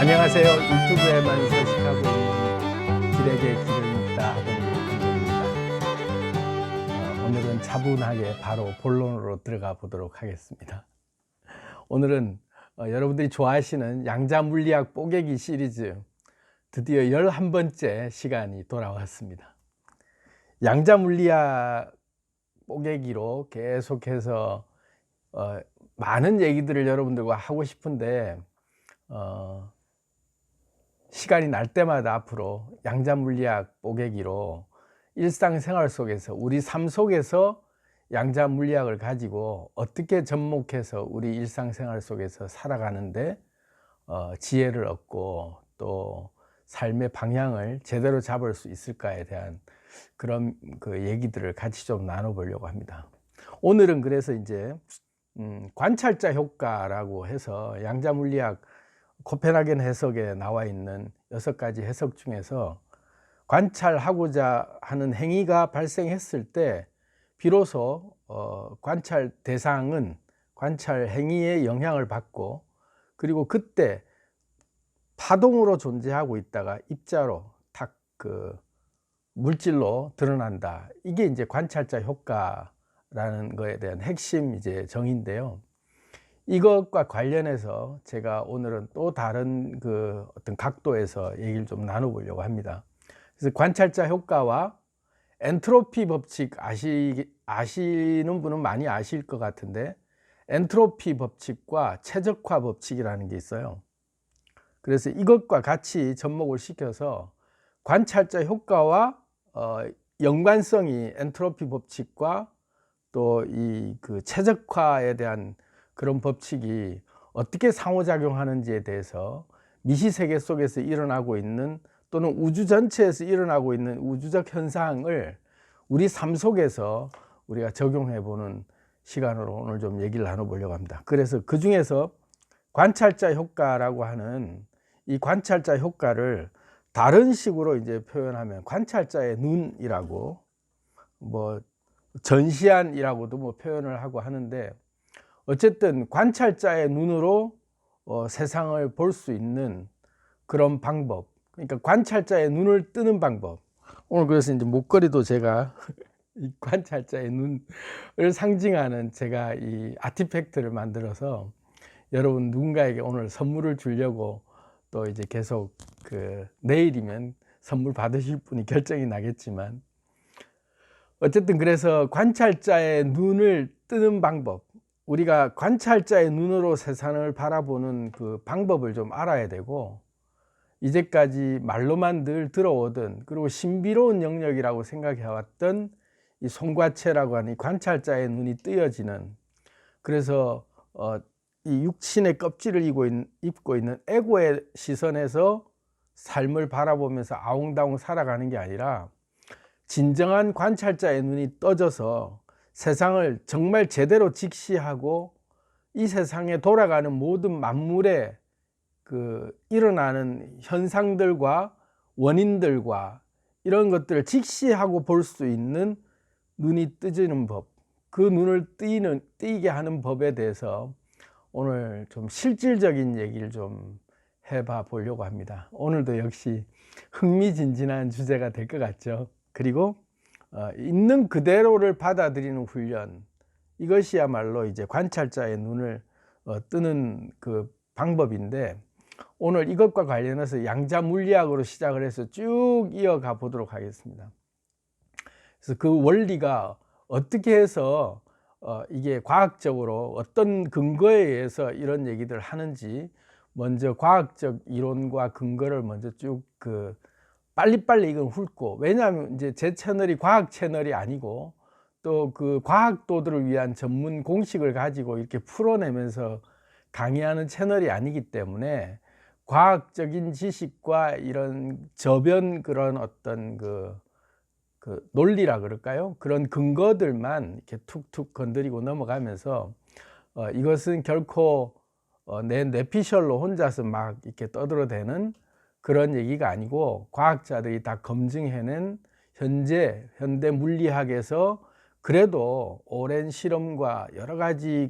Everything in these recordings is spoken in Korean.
안녕하세요. 유튜브에만 서식하고 있는 길에게 길을 묻다 하동입니다. 오늘은 차분하게 바로 본론으로 들어가 보도록 하겠습니다. 오늘은 여러분들이 좋아하시는 양자물리학 뽀개기 시리즈 드디어 11번째 시간이 돌아왔습니다. 양자물리학 뽀개기로 계속해서 많은 얘기들을 여러분들과 하고 싶은데 시간이 날 때마다 앞으로 양자물리학 뽀개기로 일상생활 속에서 우리 삶 속에서 양자물리학을 가지고 어떻게 접목해서 우리 일상생활 속에서 살아가는데 지혜를 얻고 또 삶의 방향을 제대로 잡을 수 있을까에 대한 그런 얘기들을 같이 좀 나눠보려고 합니다. 오늘은 그래서 이제 관찰자 효과라고 해서 양자물리학 코펜하겐 해석에 나와 있는 6가지 해석 중에서 관찰하고자 하는 행위가 발생했을 때 비로소 관찰 대상은 관찰 행위의 영향을 받고, 그리고 그때 파동으로 존재하고 있다가 입자로 탁 물질로 드러난다. 이게 이제 관찰자 효과라는 거에 대한 핵심 이제 정의인데요. 이것과 관련해서 제가 오늘은 또 다른 어떤 각도에서 얘기를 좀 나눠보려고 합니다. 그래서 관찰자 효과와 엔트로피 법칙 아시는 분은 많이 아실 것 같은데, 엔트로피 법칙과 최적화 법칙이라는 게 있어요. 그래서 이것과 같이 접목을 시켜서 관찰자 효과와 연관성이 엔트로피 법칙과 또 이 최적화에 대한 그런 법칙이 어떻게 상호작용하는지에 대해서 미시세계 속에서 일어나고 있는, 또는 우주 전체에서 일어나고 있는 우주적 현상을 우리 삶 속에서 우리가 적용해 보는 시간으로 오늘 좀 얘기를 나눠보려고 합니다. 그래서 그 중에서 관찰자 효과라고 하는 이 관찰자 효과를 다른 식으로 이제 표현하면 관찰자의 눈이라고, 뭐 전시안이라고도 뭐 표현을 하고 하는데, 어쨌든 관찰자의 눈으로 세상을 볼 수 있는 그런 방법, 그러니까 관찰자의 눈을 뜨는 방법. 오늘 그래서 이제 목걸이도 제가 이 관찰자의 눈을 상징하는 제가 이 아티팩트를 만들어서 여러분 누군가에게 오늘 선물을 주려고, 또 이제 계속 내일이면 선물 받으실 분이 결정이 나겠지만, 어쨌든 그래서 관찰자의 눈을 뜨는 방법, 우리가 관찰자의 눈으로 세상을 바라보는 그 방법을 좀 알아야 되고, 이제까지 말로만 늘 들어오던, 그리고 신비로운 영역이라고 생각해 왔던 이 송과체라고 하는 이 관찰자의 눈이 뜨여지는, 그래서 이 육신의 껍질을 입고 있는 에고의 시선에서 삶을 바라보면서 아웅다웅 살아가는 게 아니라, 진정한 관찰자의 눈이 떠져서 세상을 정말 제대로 직시하고 이 세상에 돌아가는 모든 만물에 일어나는 현상들과 원인들과 이런 것들을 직시하고 볼 수 있는 눈이 뜨지는 법, 그 눈을 뜨이게 하는 법에 대해서 오늘 좀 실질적인 얘기를 좀 해봐 보려고 합니다. 오늘도 역시 흥미진진한 주제가 될 것 같죠. 그리고 있는 그대로를 받아들이는 훈련, 이것이야말로 이제 관찰자의 눈을 뜨는 그 방법인데, 오늘 이것과 관련해서 양자물리학으로 시작을 해서 쭉 이어가 보도록 하겠습니다. 그래서 그 원리가 어떻게 해서 이게 과학적으로 어떤 근거에 의해서 이런 얘기들을 하는지, 먼저 과학적 이론과 근거를 먼저 쭉 빨리빨리 이건 훑고, 왜냐하면 이제 제 채널이 과학 채널이 아니고, 또 과학도들을 위한 전문 공식을 가지고 이렇게 풀어내면서 강의하는 채널이 아니기 때문에, 과학적인 지식과 이런 저변 그런 어떤 논리라 그럴까요? 그런 근거들만 이렇게 툭툭 건드리고 넘어가면서, 이것은 결코 내 뇌피셜로 혼자서 막 이렇게 떠들어대는 그런 얘기가 아니고, 과학자들이 다 검증해낸 현대 물리학에서 그래도 오랜 실험과 여러 가지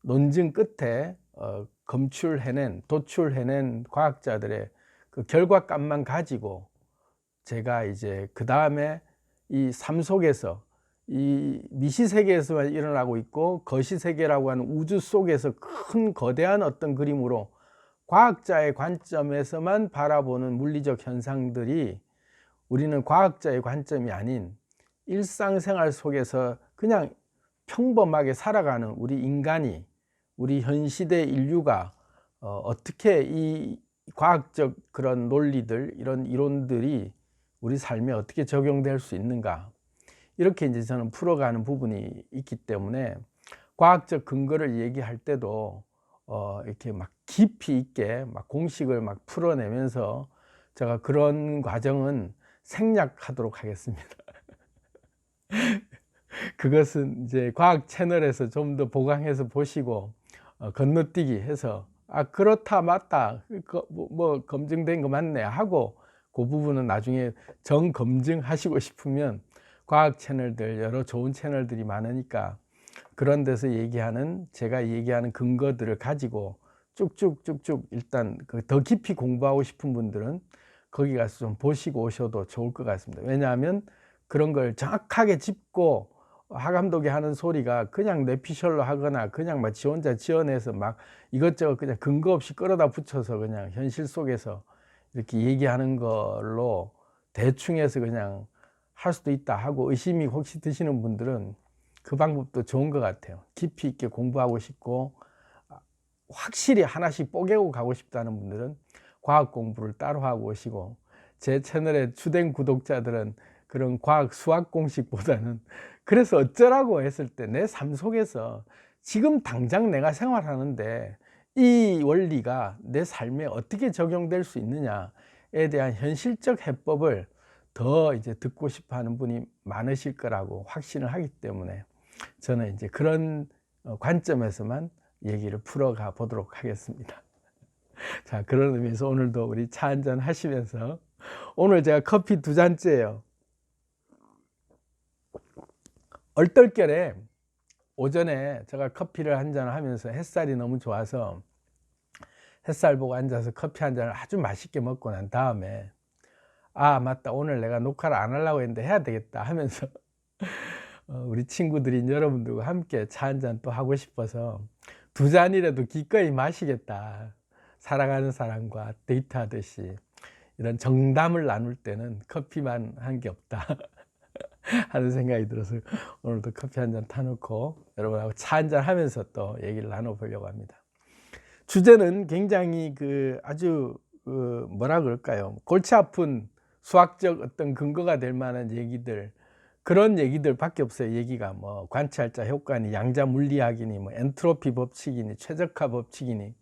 논증 끝에 도출해낸 과학자들의 그 결과값만 가지고 제가 이제 그 다음에 이 삶 속에서 이 미시세계에서만 일어나고 있고 거시세계라고 하는 우주 속에서 큰 거대한 어떤 그림으로 과학자의 관점에서만 바라보는 물리적 현상들이 우리는 과학자의 관점이 아닌 일상생활 속에서 그냥 평범하게 살아가는 우리 인간이, 우리 현 시대 인류가 어떻게 이 과학적 그런 논리들, 이런 이론들이 우리 삶에 어떻게 적용될 수 있는가, 이렇게 이제 저는 풀어가는 부분이 있기 때문에 과학적 근거를 얘기할 때도 이렇게 막 깊이 있게 막 공식을 막 풀어내면서 제가 그런 과정은 생략하도록 하겠습니다. 그것은 이제 과학 채널에서 좀 더 보강해서 보시고 건너뛰기 해서 그렇다 맞다 뭐 검증된 거 맞네 하고 그 부분은 나중에 정검증하시고 싶으면 과학 채널들, 여러 좋은 채널들이 많으니까 그런 데서 얘기하는, 제가 얘기하는 근거들을 가지고 쭉쭉쭉쭉 일단 더 깊이 공부하고 싶은 분들은 거기 가서 좀 보시고 오셔도 좋을 것 같습니다. 왜냐하면 그런 걸 정확하게 짚고 하감독이 하는 소리가 그냥 뇌피셜로 하거나 그냥 막 지 혼자 지어내서 막 이것저것 그냥 근거 없이 끌어다 붙여서 그냥 현실 속에서 이렇게 얘기하는 걸로 대충 해서 그냥 할 수도 있다 하고 의심이 혹시 드시는 분들은 그 방법도 좋은 것 같아요. 깊이 있게 공부하고 싶고 확실히 하나씩 뽀개고 가고 싶다는 분들은 과학 공부를 따로 하고 오시고, 제 채널의 주된 구독자들은 그런 과학 수학 공식보다는 그래서 어쩌라고 했을 때 내 삶 속에서 지금 당장 내가 생활하는데 이 원리가 내 삶에 어떻게 적용될 수 있느냐에 대한 현실적 해법을 더 이제 듣고 싶어 하는 분이 많으실 거라고 확신을 하기 때문에 저는 이제 그런 관점에서만 얘기를 풀어가 보도록 하겠습니다. 자, 그런 의미에서 오늘도 우리 차 한잔 하시면서, 오늘 제가 커피 2잔째예요. 얼떨결에 오전에 제가 커피를 한잔 하면서 햇살이 너무 좋아서 햇살 보고 앉아서 커피 한 잔을 아주 맛있게 먹고 난 다음에 맞다, 오늘 내가 녹화를 안 하려고 했는데 해야 되겠다 하면서 우리 친구들인 여러분들과 함께 차 한잔 또 하고 싶어서 2잔이라도 기꺼이 마시겠다, 사랑하는 사람과 데이트하듯이 이런 정담을 나눌 때는 커피만 한 게 없다 하는 생각이 들어서 오늘도 커피 한 잔 타놓고 여러분하고 차 한잔 하면서 또 얘기를 나눠보려고 합니다. 주제는 굉장히 아주 뭐라 그럴까요, 골치 아픈 수학적 어떤 근거가 될 만한 얘기들, 그런 얘기들 밖에 없어요. 얘기가 뭐 관찰자 효과니 양자 물리학이니 뭐 엔트로피 법칙이니 최적화 법칙이니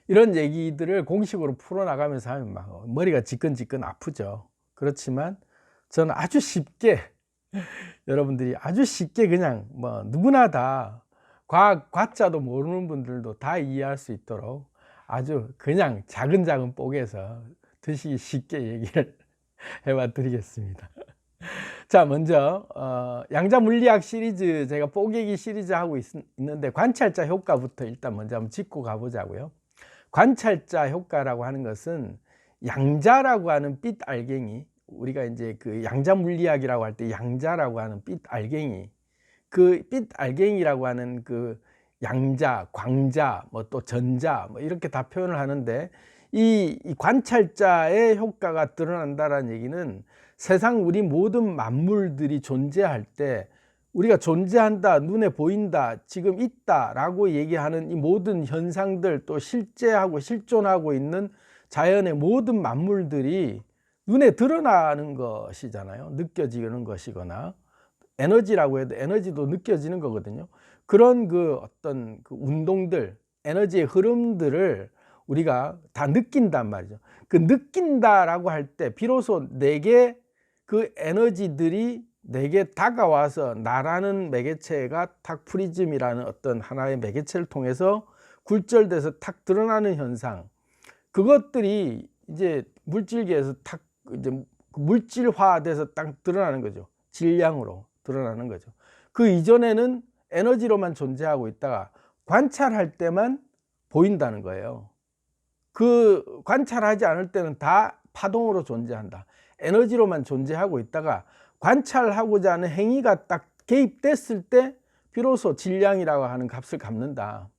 이런 얘기들을 공식으로 풀어나가면서 하면 막 머리가 지끈지끈 아프죠. 그렇지만 저는 아주 쉽게, 여러분들이 아주 쉽게 그냥 뭐 누구나 다 과자도 모르는 분들도 다 이해할 수 있도록 아주 그냥 작은 뽀개서 드시기 쉽게 얘기를 해봐 드리겠습니다. 자, 먼저 양자 물리학 시리즈, 제가 뽀개기 시리즈 하고 있는데 관찰자 효과부터 일단 먼저 한번 짚고 가보자고요. 관찰자 효과라고 하는 것은 양자라고 하는 빛 알갱이, 우리가 이제 그 양자 물리학이라고 할 때 양자라고 하는 빛 알갱이, 그 빛 알갱이라고 하는 그 양자, 광자, 뭐 또 전자, 뭐 이렇게 다 표현을 하는데, 이 관찰자의 효과가 드러난다라는 얘기는 세상 우리 모든 만물들이 존재할 때 우리가 존재한다, 눈에 보인다, 지금 있다 라고 얘기하는 이 모든 현상들, 또 실제하고 실존하고 있는 자연의 모든 만물들이 눈에 드러나는 것이잖아요. 느껴지는 것이거나, 에너지라고 해도 에너지도 느껴지는 거거든요. 그런 어떤 운동들, 에너지의 흐름들을 우리가 다 느낀단 말이죠. 그 느낀다라고 할 때 비로소 내게 그 에너지들이 내게 다가와서 나라는 매개체가 탁 프리즘이라는 어떤 하나의 매개체를 통해서 굴절돼서 탁 드러나는 현상, 그것들이 이제 물질계에서 탁 이제 물질화돼서 딱 드러나는 거죠. 질량으로 드러나는 거죠. 그 이전에는 에너지로만 존재하고 있다가 관찰할 때만 보인다는 거예요. 그 관찰하지 않을 때는 다 파동으로 존재한다. 에너지로만 존재하고 있다가 관찰하고자 하는 행위가 딱 개입됐을 때 비로소 질량이라고 하는 값을 갚는다.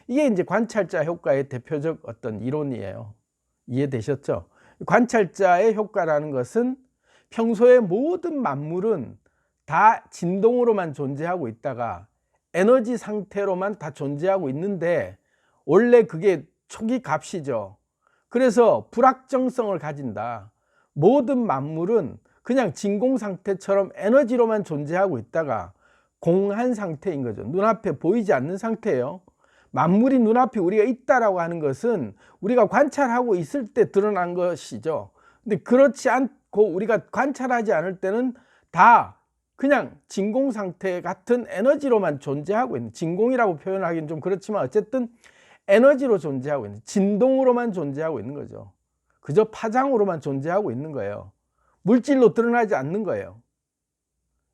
이게 이제 관찰자 효과의 대표적 어떤 이론이에요. 이해되셨죠? 관찰자의 효과라는 것은 평소에 모든 만물은 다 진동으로만 존재하고 있다가 에너지 상태로만 다 존재하고 있는데 원래 그게 초기 값이죠. 그래서 불확정성을 가진다. 모든 만물은 그냥 진공 상태처럼 에너지로만 존재하고 있다가 공한 상태인 거죠. 눈앞에 보이지 않는 상태예요. 만물이 눈앞에 우리가 있다라고 하는 것은 우리가 관찰하고 있을 때 드러난 것이죠. 근데 그렇지 않고 우리가 관찰하지 않을 때는 다 그냥 진공 상태 같은 에너지로만 존재하고 있는, 진공이라고 표현하기는 좀 그렇지만 어쨌든 에너지로 존재하고 있는, 진동으로만 존재하고 있는 거죠. 그저 파장으로만 존재하고 있는 거예요. 물질로 드러나지 않는 거예요.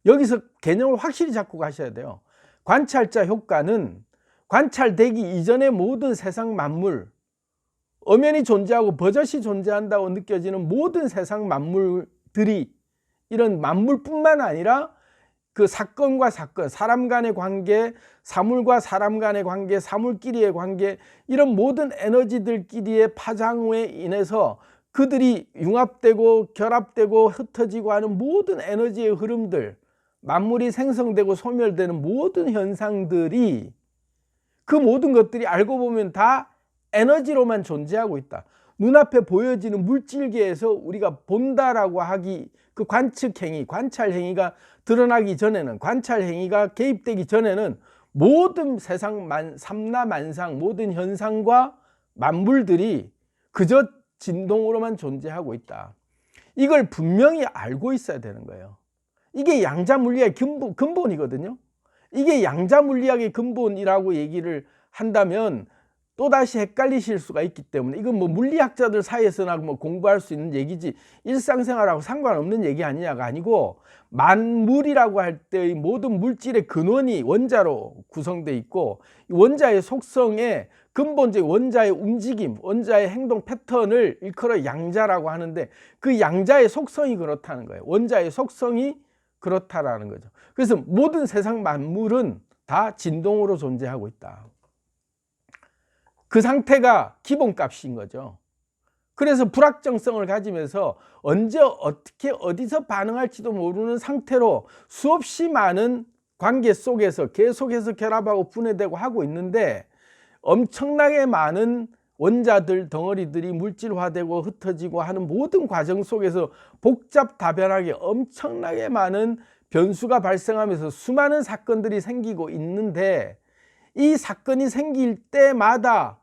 여기서 개념을 확실히 잡고 가셔야 돼요. 관찰자 효과는 관찰되기 이전의 모든 세상 만물, 엄연히 존재하고 버젓이 존재한다고 느껴지는 모든 세상 만물들이, 이런 만물뿐만 아니라 그 사건과 사건, 사람 간의 관계, 사물과 사람 간의 관계, 사물끼리의 관계, 이런 모든 에너지들끼리의 파장에 인해서 그들이 융합되고 결합되고 흩어지고 하는 모든 에너지의 흐름들, 만물이 생성되고 소멸되는 모든 현상들이, 그 모든 것들이 알고 보면 다 에너지로만 존재하고 있다. 눈앞에 보여지는 물질계에서 우리가 본다라고 하기, 그 관측행위, 관찰행위가 드러나기 전에는, 관찰행위가 개입되기 전에는 모든 세상 삼라만상 모든 현상과 만물들이 그저 진동으로만 존재하고 있다. 이걸 분명히 알고 있어야 되는 거예요. 이게 양자물리학의 근본이거든요. 이게 양자물리학의 근본이라고 얘기를 한다면 또다시 헷갈리실 수가 있기 때문에, 이건 뭐 물리학자들 사이에서나 뭐 공부할 수 있는 얘기지 일상생활하고 상관없는 얘기 아니냐가 아니고, 만물이라고 할 때의 모든 물질의 근원이 원자로 구성되어 있고, 원자의 속성에 근본적인 원자의 움직임, 원자의 행동 패턴을 일컬어 양자라고 하는데, 그 양자의 속성이 그렇다는 거예요. 원자의 속성이 그렇다라는 거죠. 그래서 모든 세상 만물은 다 진동으로 존재하고 있다. 그 상태가 기본값인 거죠. 그래서 불확정성을 가지면서 언제 어떻게 어디서 반응할지도 모르는 상태로 수없이 많은 관계 속에서 계속해서 결합하고 분해되고 하고 있는데, 엄청나게 많은 원자들 덩어리들이 물질화되고 흩어지고 하는 모든 과정 속에서 복잡다변하게 엄청나게 많은 변수가 발생하면서 수많은 사건들이 생기고 있는데, 이 사건이 생길 때마다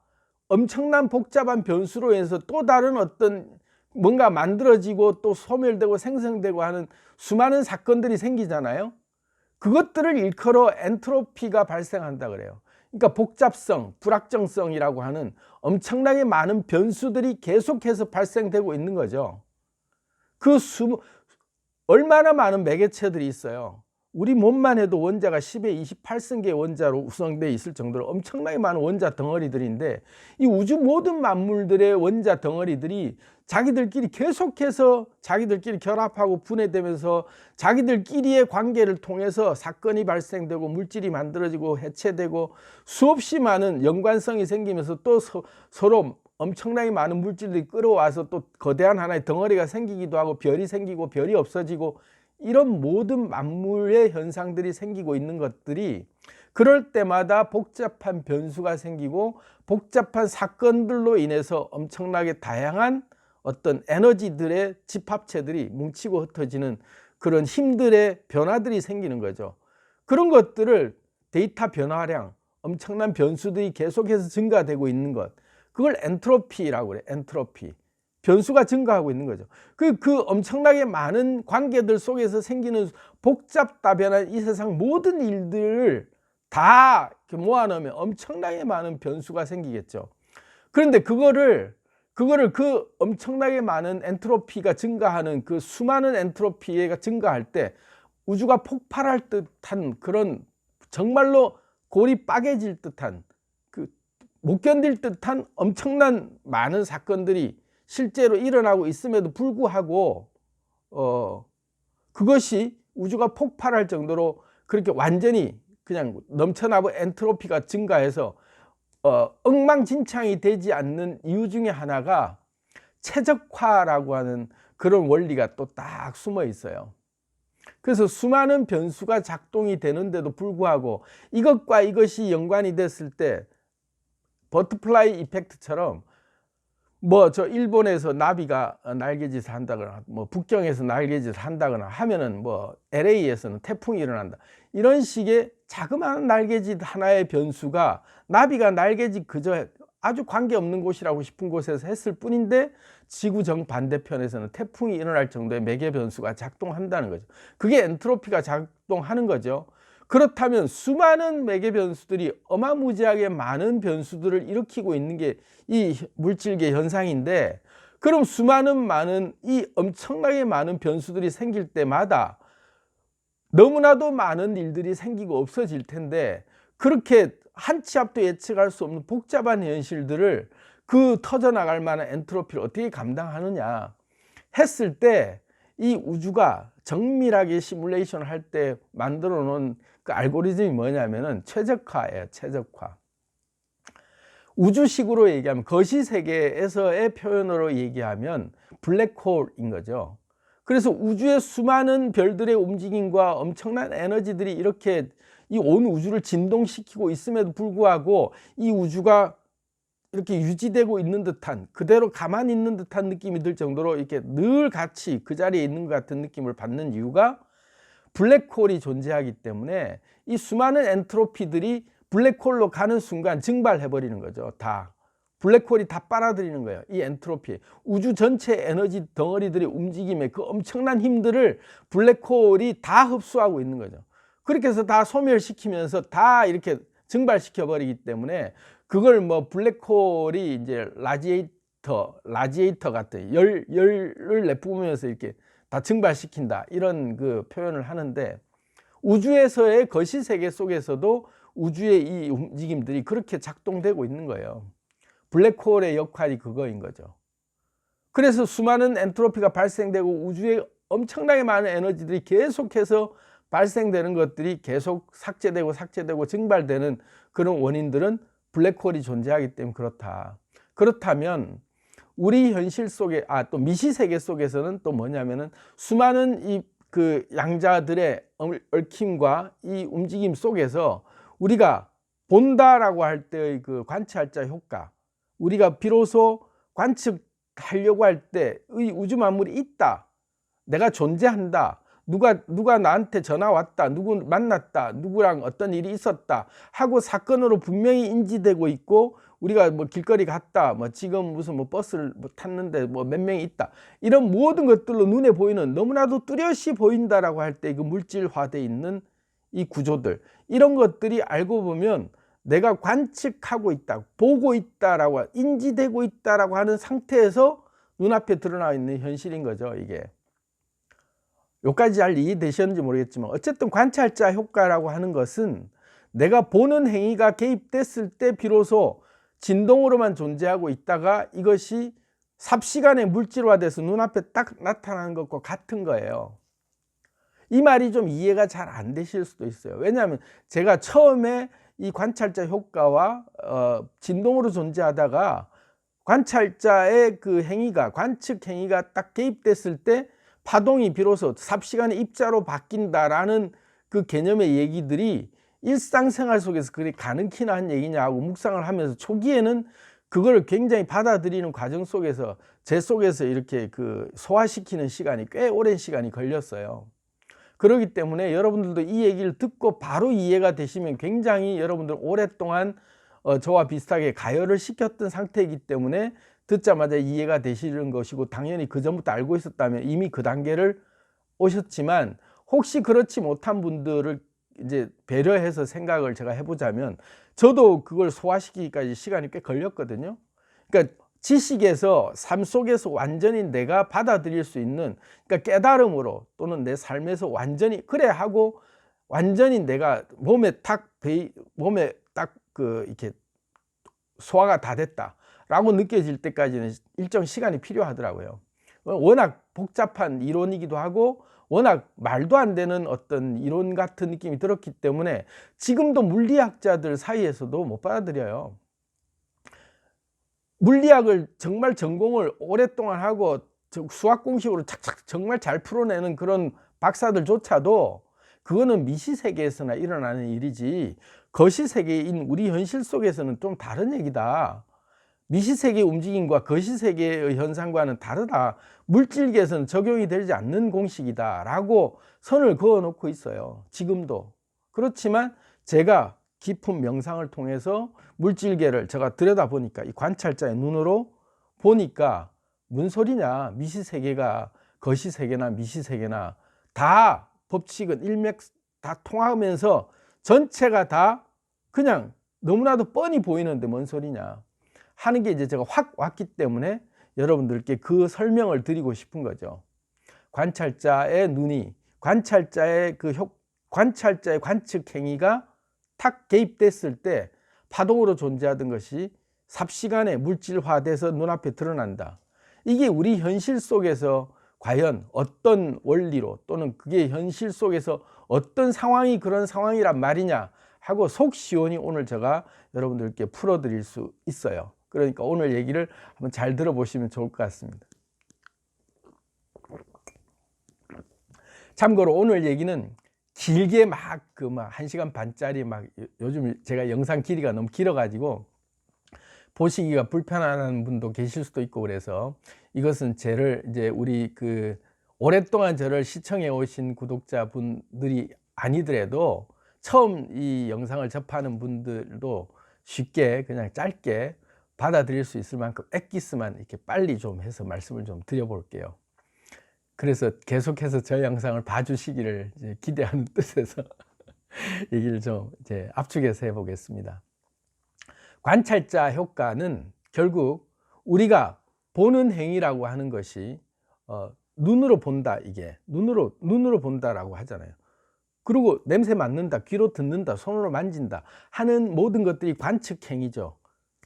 엄청난 복잡한 변수로 인해서 또 다른 어떤 뭔가 만들어지고 또 소멸되고 생성되고 하는 수많은 사건들이 생기잖아요. 그것들을 일컬어 엔트로피가 발생한다 그래요. 그러니까 복잡성, 불확정성이라고 하는 엄청나게 많은 변수들이 계속해서 발생되고 있는 거죠. 얼마나 많은 매개체들이 있어요. 우리 몸만 해도 원자가 10의 28승계의 원자로 구성되어 있을 정도로 엄청나게 많은 원자 덩어리들인데, 이 우주 모든 만물들의 원자 덩어리들이 자기들끼리 계속해서 자기들끼리 결합하고 분해되면서 자기들끼리의 관계를 통해서 사건이 발생되고 물질이 만들어지고 해체되고 수없이 많은 연관성이 생기면서 또 서로 엄청나게 많은 물질들이 끌어와서 또 거대한 하나의 덩어리가 생기기도 하고, 별이 생기고 별이 없어지고, 이런 모든 만물의 현상들이 생기고 있는 것들이, 그럴 때마다 복잡한 변수가 생기고 복잡한 사건들로 인해서 엄청나게 다양한 어떤 에너지들의 집합체들이 뭉치고 흩어지는 그런 힘들의 변화들이 생기는 거죠. 그런 것들을 데이터 변화량, 엄청난 변수들이 계속해서 증가되고 있는 것, 그걸 엔트로피라고 그래요. 엔트로피. 변수가 증가하고 있는 거죠. 그 엄청나게 많은 관계들 속에서 생기는 복잡다변한 이 세상 모든 일들을 다 모아놓으면 엄청나게 많은 변수가 생기겠죠. 그런데 그거를 그 엄청나게 많은 엔트로피가 증가하는, 그 수많은 엔트로피가 증가할 때 우주가 폭발할 듯한 그런, 정말로 골이 빠개질 듯한 그 못 견딜 듯한 엄청난 많은 사건들이 실제로 일어나고 있음에도 불구하고 그것이 우주가 폭발할 정도로 그렇게 완전히 그냥 넘쳐나고 엔트로피가 증가해서 엉망진창이 되지 않는 이유 중에 하나가 최적화라고 하는 그런 원리가 또 딱 숨어 있어요. 그래서 수많은 변수가 작동이 되는데도 불구하고 이것과 이것이 연관이 됐을 때 버터플라이 이펙트처럼 뭐 저 일본에서 나비가 날개짓을 한다거나 뭐 북경에서 날개짓을 한다거나 하면은 뭐 LA에서는 태풍이 일어난다, 이런 식의 자그마한 날개짓 하나의 변수가 나비가 날개짓 그저 아주 관계없는 곳이라고 싶은 곳에서 했을 뿐인데 지구 정반대편에서는 태풍이 일어날 정도의 매개 변수가 작동한다는 거죠. 그게 엔트로피가 작동하는 거죠. 그렇다면 수많은 매개 변수들이 어마무지하게 많은 변수들을 일으키고 있는 게 이 물질계 현상인데, 그럼 많은 이 엄청나게 많은 변수들이 생길 때마다 너무나도 많은 일들이 생기고 없어질 텐데, 그렇게 한 치 앞도 예측할 수 없는 복잡한 현실들을 그 터져나갈 만한 엔트로피를 어떻게 감당하느냐 했을 때, 이 우주가 정밀하게 시뮬레이션을 할 때 만들어 놓은 그 알고리즘이 뭐냐면은 최적화예요. 최적화. 우주식으로 얘기하면, 거시세계에서의 표현으로 얘기하면 블랙홀인 거죠. 그래서 우주의 수많은 별들의 움직임과 엄청난 에너지들이 이렇게 이 온 우주를 진동시키고 있음에도 불구하고 이 우주가 이렇게 유지되고 있는 듯한, 그대로 가만히 있는 듯한 느낌이 들 정도로 이렇게 늘 같이 그 자리에 있는 것 같은 느낌을 받는 이유가 블랙홀이 존재하기 때문에, 이 수많은 엔트로피들이 블랙홀로 가는 순간 증발해 버리는 거죠. 다 블랙홀이 다 빨아들이는 거예요. 이 엔트로피, 우주 전체 에너지 덩어리들의 움직임의 그 엄청난 힘들을 블랙홀이 다 흡수하고 있는 거죠. 그렇게 해서 다 소멸시키면서 다 이렇게 증발시켜 버리기 때문에, 그걸 뭐 블랙홀이 이제 라지에이터 같은 열을 내뿜으면서 이렇게 다 증발시킨다, 이런 그 표현을 하는데, 우주에서의 거시세계 속에서도 우주의 이 움직임들이 그렇게 작동되고 있는 거예요. 블랙홀의 역할이 그거인 거죠. 그래서 수많은 엔트로피가 발생되고 우주에 엄청나게 많은 에너지들이 계속해서 발생되는 것들이 계속 삭제되고 증발되는 그런 원인들은 블랙홀이 존재하기 때문에 그렇다. 그렇다면 우리 현실 속에, 또 미시세계 속에서는 또 뭐냐면은 수많은 이 그 양자들의 얽힘과 이 움직임 속에서 우리가 본다라고 할 때의 그 관찰자 효과, 우리가 비로소 관측하려고 할 때의 우주 만물이 있다, 내가 존재한다, 누가 나한테 전화 왔다, 누구 만났다, 누구랑 어떤 일이 있었다 하고 사건으로 분명히 인지되고 있고, 우리가 뭐 길거리 갔다, 뭐 지금 무슨 뭐 버스를 뭐 탔는데 뭐 몇 명이 있다, 이런 모든 것들로 눈에 보이는, 너무나도 뚜렷이 보인다라고 할 때 그 물질화되어 있는 이 구조들, 이런 것들이 알고 보면 내가 관측하고 있다, 보고 있다라고, 인지되고 있다라고 하는 상태에서 눈앞에 드러나 있는 현실인 거죠. 이게 여기까지 잘 이해되셨는지 모르겠지만, 어쨌든 관찰자 효과라고 하는 것은 내가 보는 행위가 개입됐을 때 비로소 진동으로만 존재하고 있다가 이것이 삽시간에 물질화돼서 눈앞에 딱 나타나는 것과 같은 거예요. 이 말이 좀 이해가 잘 안 되실 수도 있어요. 왜냐하면 제가 처음에 이 관찰자 효과와 진동으로 존재하다가 관찰자의 그 행위가, 관측 행위가 딱 개입됐을 때 파동이 비로소 삽시간에 입자로 바뀐다라는 그 개념의 얘기들이 일상생활 속에서 그게 가능키나 한 얘기냐고 묵상을 하면서, 초기에는 그걸 굉장히 받아들이는 과정 속에서 제 속에서 이렇게 그 소화시키는 시간이 꽤 오랜 시간이 걸렸어요. 그렇기 때문에 여러분들도 이 얘기를 듣고 바로 이해가 되시면 굉장히 여러분들 오랫동안 저와 비슷하게 가열을 시켰던 상태이기 때문에 듣자마자 이해가 되시는 것이고, 당연히 그 전부터 알고 있었다면 이미 그 단계를 오셨지만, 혹시 그렇지 못한 분들을 이제 배려해서 생각을 제가 해보자면, 저도 그걸 소화시키기까지 시간이 꽤 걸렸거든요. 그러니까 지식에서, 삶 속에서 완전히 내가 받아들일 수 있는, 그러니까 깨달음으로 또는 내 삶에서 완전히 그래 하고 완전히 내가 몸에 딱 그 이렇게 소화가 다 됐다라고 느껴질 때까지는 일정 시간이 필요하더라고요. 워낙 복잡한 이론이기도 하고 워낙 말도 안 되는 어떤 이론 같은 느낌이 들었기 때문에 지금도 물리학자들 사이에서도 못 받아들여요. 물리학을 정말 전공을 오랫동안 하고 수학 공식으로 착착 정말 잘 풀어내는 그런 박사들조차도 그거는 미시세계에서나 일어나는 일이지 거시세계인 우리 현실 속에서는 좀 다른 얘기다. 미시세계의 움직임과 거시세계의 현상과는 다르다. 물질계에서는 적용이 되지 않는 공식이다 라고 선을 그어 놓고 있어요. 지금도. 그렇지만 제가 깊은 명상을 통해서 물질계를 제가 들여다보니까 이 관찰자의 눈으로 보니까 뭔 소리냐, 미시세계가 거시세계나 미시세계나 다 법칙은 일맥 다 통하면서 전체가 다 그냥 너무나도 뻔히 보이는데 뭔 소리냐 하는 게 이제 제가 확 왔기 때문에 여러분들께 그 설명을 드리고 싶은 거죠. 관찰자의 눈이 관찰자의 관찰자의 관측 행위가 탁 개입됐을 때 파동으로 존재하던 것이 삽시간에 물질화돼서 눈앞에 드러난다. 이게 우리 현실 속에서 과연 어떤 원리로 또는 그게 현실 속에서 어떤 상황이 그런 상황이란 말이냐 하고 속 시원히 오늘 제가 여러분들께 풀어드릴 수 있어요. 그러니까 오늘 얘기를 한번 잘 들어보시면 좋을 것 같습니다. 참고로 오늘 얘기는 길게 막 1시간 반짜리 요즘 제가 영상 길이가 너무 길어가지고 보시기가 불편한 분도 계실 수도 있고 그래서 이것은 저를 이제 우리 오랫동안 저를 시청해 오신 구독자분들이 아니더라도 처음 이 영상을 접하는 분들도 쉽게 그냥 짧게 받아들일 수 있을 만큼 엑기스만 이렇게 빨리 좀 해서 말씀을 좀 드려볼게요. 그래서 계속해서 저 영상을 봐주시기를 이제 기대하는 뜻에서 얘기를 좀 이제 압축해서 해보겠습니다. 관찰자 효과는 결국 우리가 보는 행위라고 하는 것이 눈으로 본다, 이게 눈으로 본다라고 하잖아요. 그리고 냄새 맡는다, 귀로 듣는다, 손으로 만진다 하는 모든 것들이 관측 행위죠.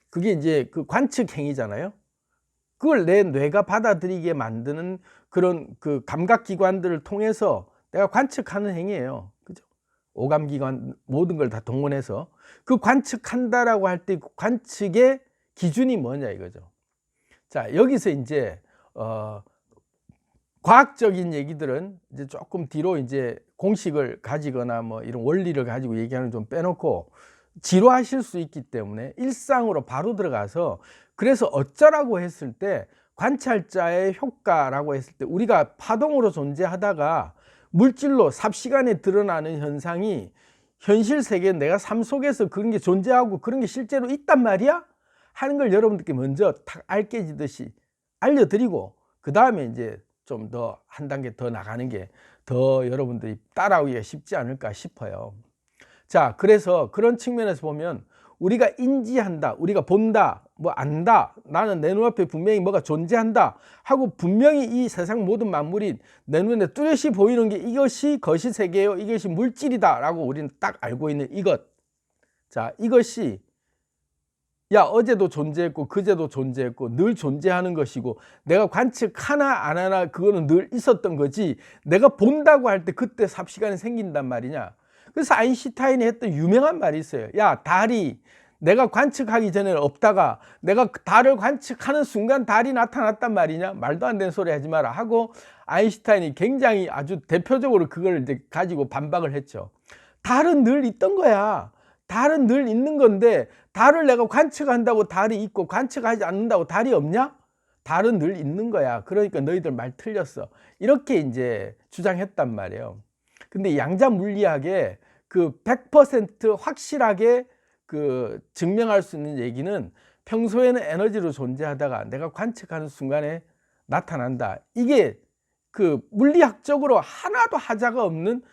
그게 이제 그 관측 행위잖아요. 그걸 내 뇌가 받아들이게 만드는 그런 감각기관들을 통해서 내가 관측하는 행위예요. 그죠? 오감기관 모든 걸 다 동원해서 그 관측한다라고 할 때 관측의 기준이 뭐냐 이거죠. 자, 여기서 이제 과학적인 얘기들은 이제 조금 뒤로 이제 공식을 가지거나 뭐 이런 원리를 가지고 얘기하는 좀 빼놓고 지루하실 수 있기 때문에 일상으로 바로 들어가서 그래서 어쩌라고 했을 때 관찰자의 효과라고 했을 때 우리가 파동으로 존재하다가 물질로 삽시간에 드러나는 현상이 현실 세계 내가 삶 속에서 그런 게 존재하고 그런 게 실제로 있단 말이야 하는 걸 여러분들께 먼저 탁 알깨지듯이 알려드리고 그 다음에 이제 좀 더 한 단계 더 나가는 게 더 여러분들이 따라오기가 쉽지 않을까 싶어요. 자, 그래서 그런 측면에서 보면 우리가 인지한다, 우리가 본다, 뭐 안다, 나는 내 눈앞에 분명히 뭐가 존재한다 하고 분명히 이 세상 모든 만물이 내 눈에 뚜렷이 보이는 게 이것이 거시세계요, 이것이 물질이다 라고 우리는 딱 알고 있는 이것. 자, 이것이 어제도 존재했고 그제도 존재했고 늘 존재하는 것이고 내가 관측하나 안 하나 그거는 늘 있었던 거지 내가 본다고 할 때 그때 삽시간이 생긴단 말이냐. 그래서 아인슈타인이 했던 유명한 말이 있어요. 야, 달이 내가 관측하기 전에는 없다가 내가 달을 관측하는 순간 달이 나타났단 말이냐. 말도 안 되는 소리 하지 마라 하고 아인슈타인이 굉장히 아주 대표적으로 그걸 이제 가지고 반박을 했죠. 달은 늘 있던 거야. 달은 늘 있는 건데 달을 내가 관측한다고 달이 있고 관측하지 않는다고 달이 없냐? 달은 늘 있는 거야. 그러니까 너희들 말 틀렸어. 이렇게 이제 주장했단 말이에요. 근데 양자 물리학의 100% 확실하게 증명할 수 있는 얘기는 평소에는 에너지로 존재하다가 내가 관측하는 순간에 나타난다. 이게 물리학적으로 하나도 하자가 없는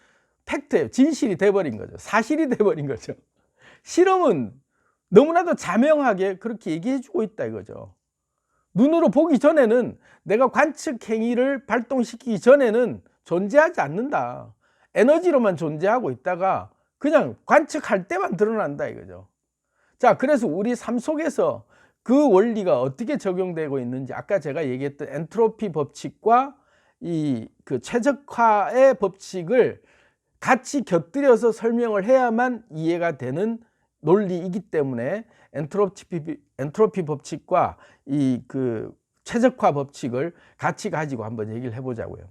팩트예요. 진실이 돼버린 거죠. 사실이 돼버린 거죠. 실험은 너무나도 자명하게 그렇게 얘기해주고 있다 이거죠. 눈으로 보기 전에는 내가 관측 행위를 발동시키기 전에는 존재하지 않는다. 에너지로만 존재하고 있다가 그냥 관측할 때만 드러난다 이거죠. 자, 그래서 우리 삶 속에서 그 원리가 어떻게 적용되고 있는지 아까 제가 얘기했던 엔트로피 법칙과 이 그 최적화의 법칙을 같이 곁들여서 설명을 해야만 이해가 되는 논리이기 때문에 엔트로피 법칙과 이 그 최적화 법칙을 같이 가지고 한번 얘기를 해보자고요.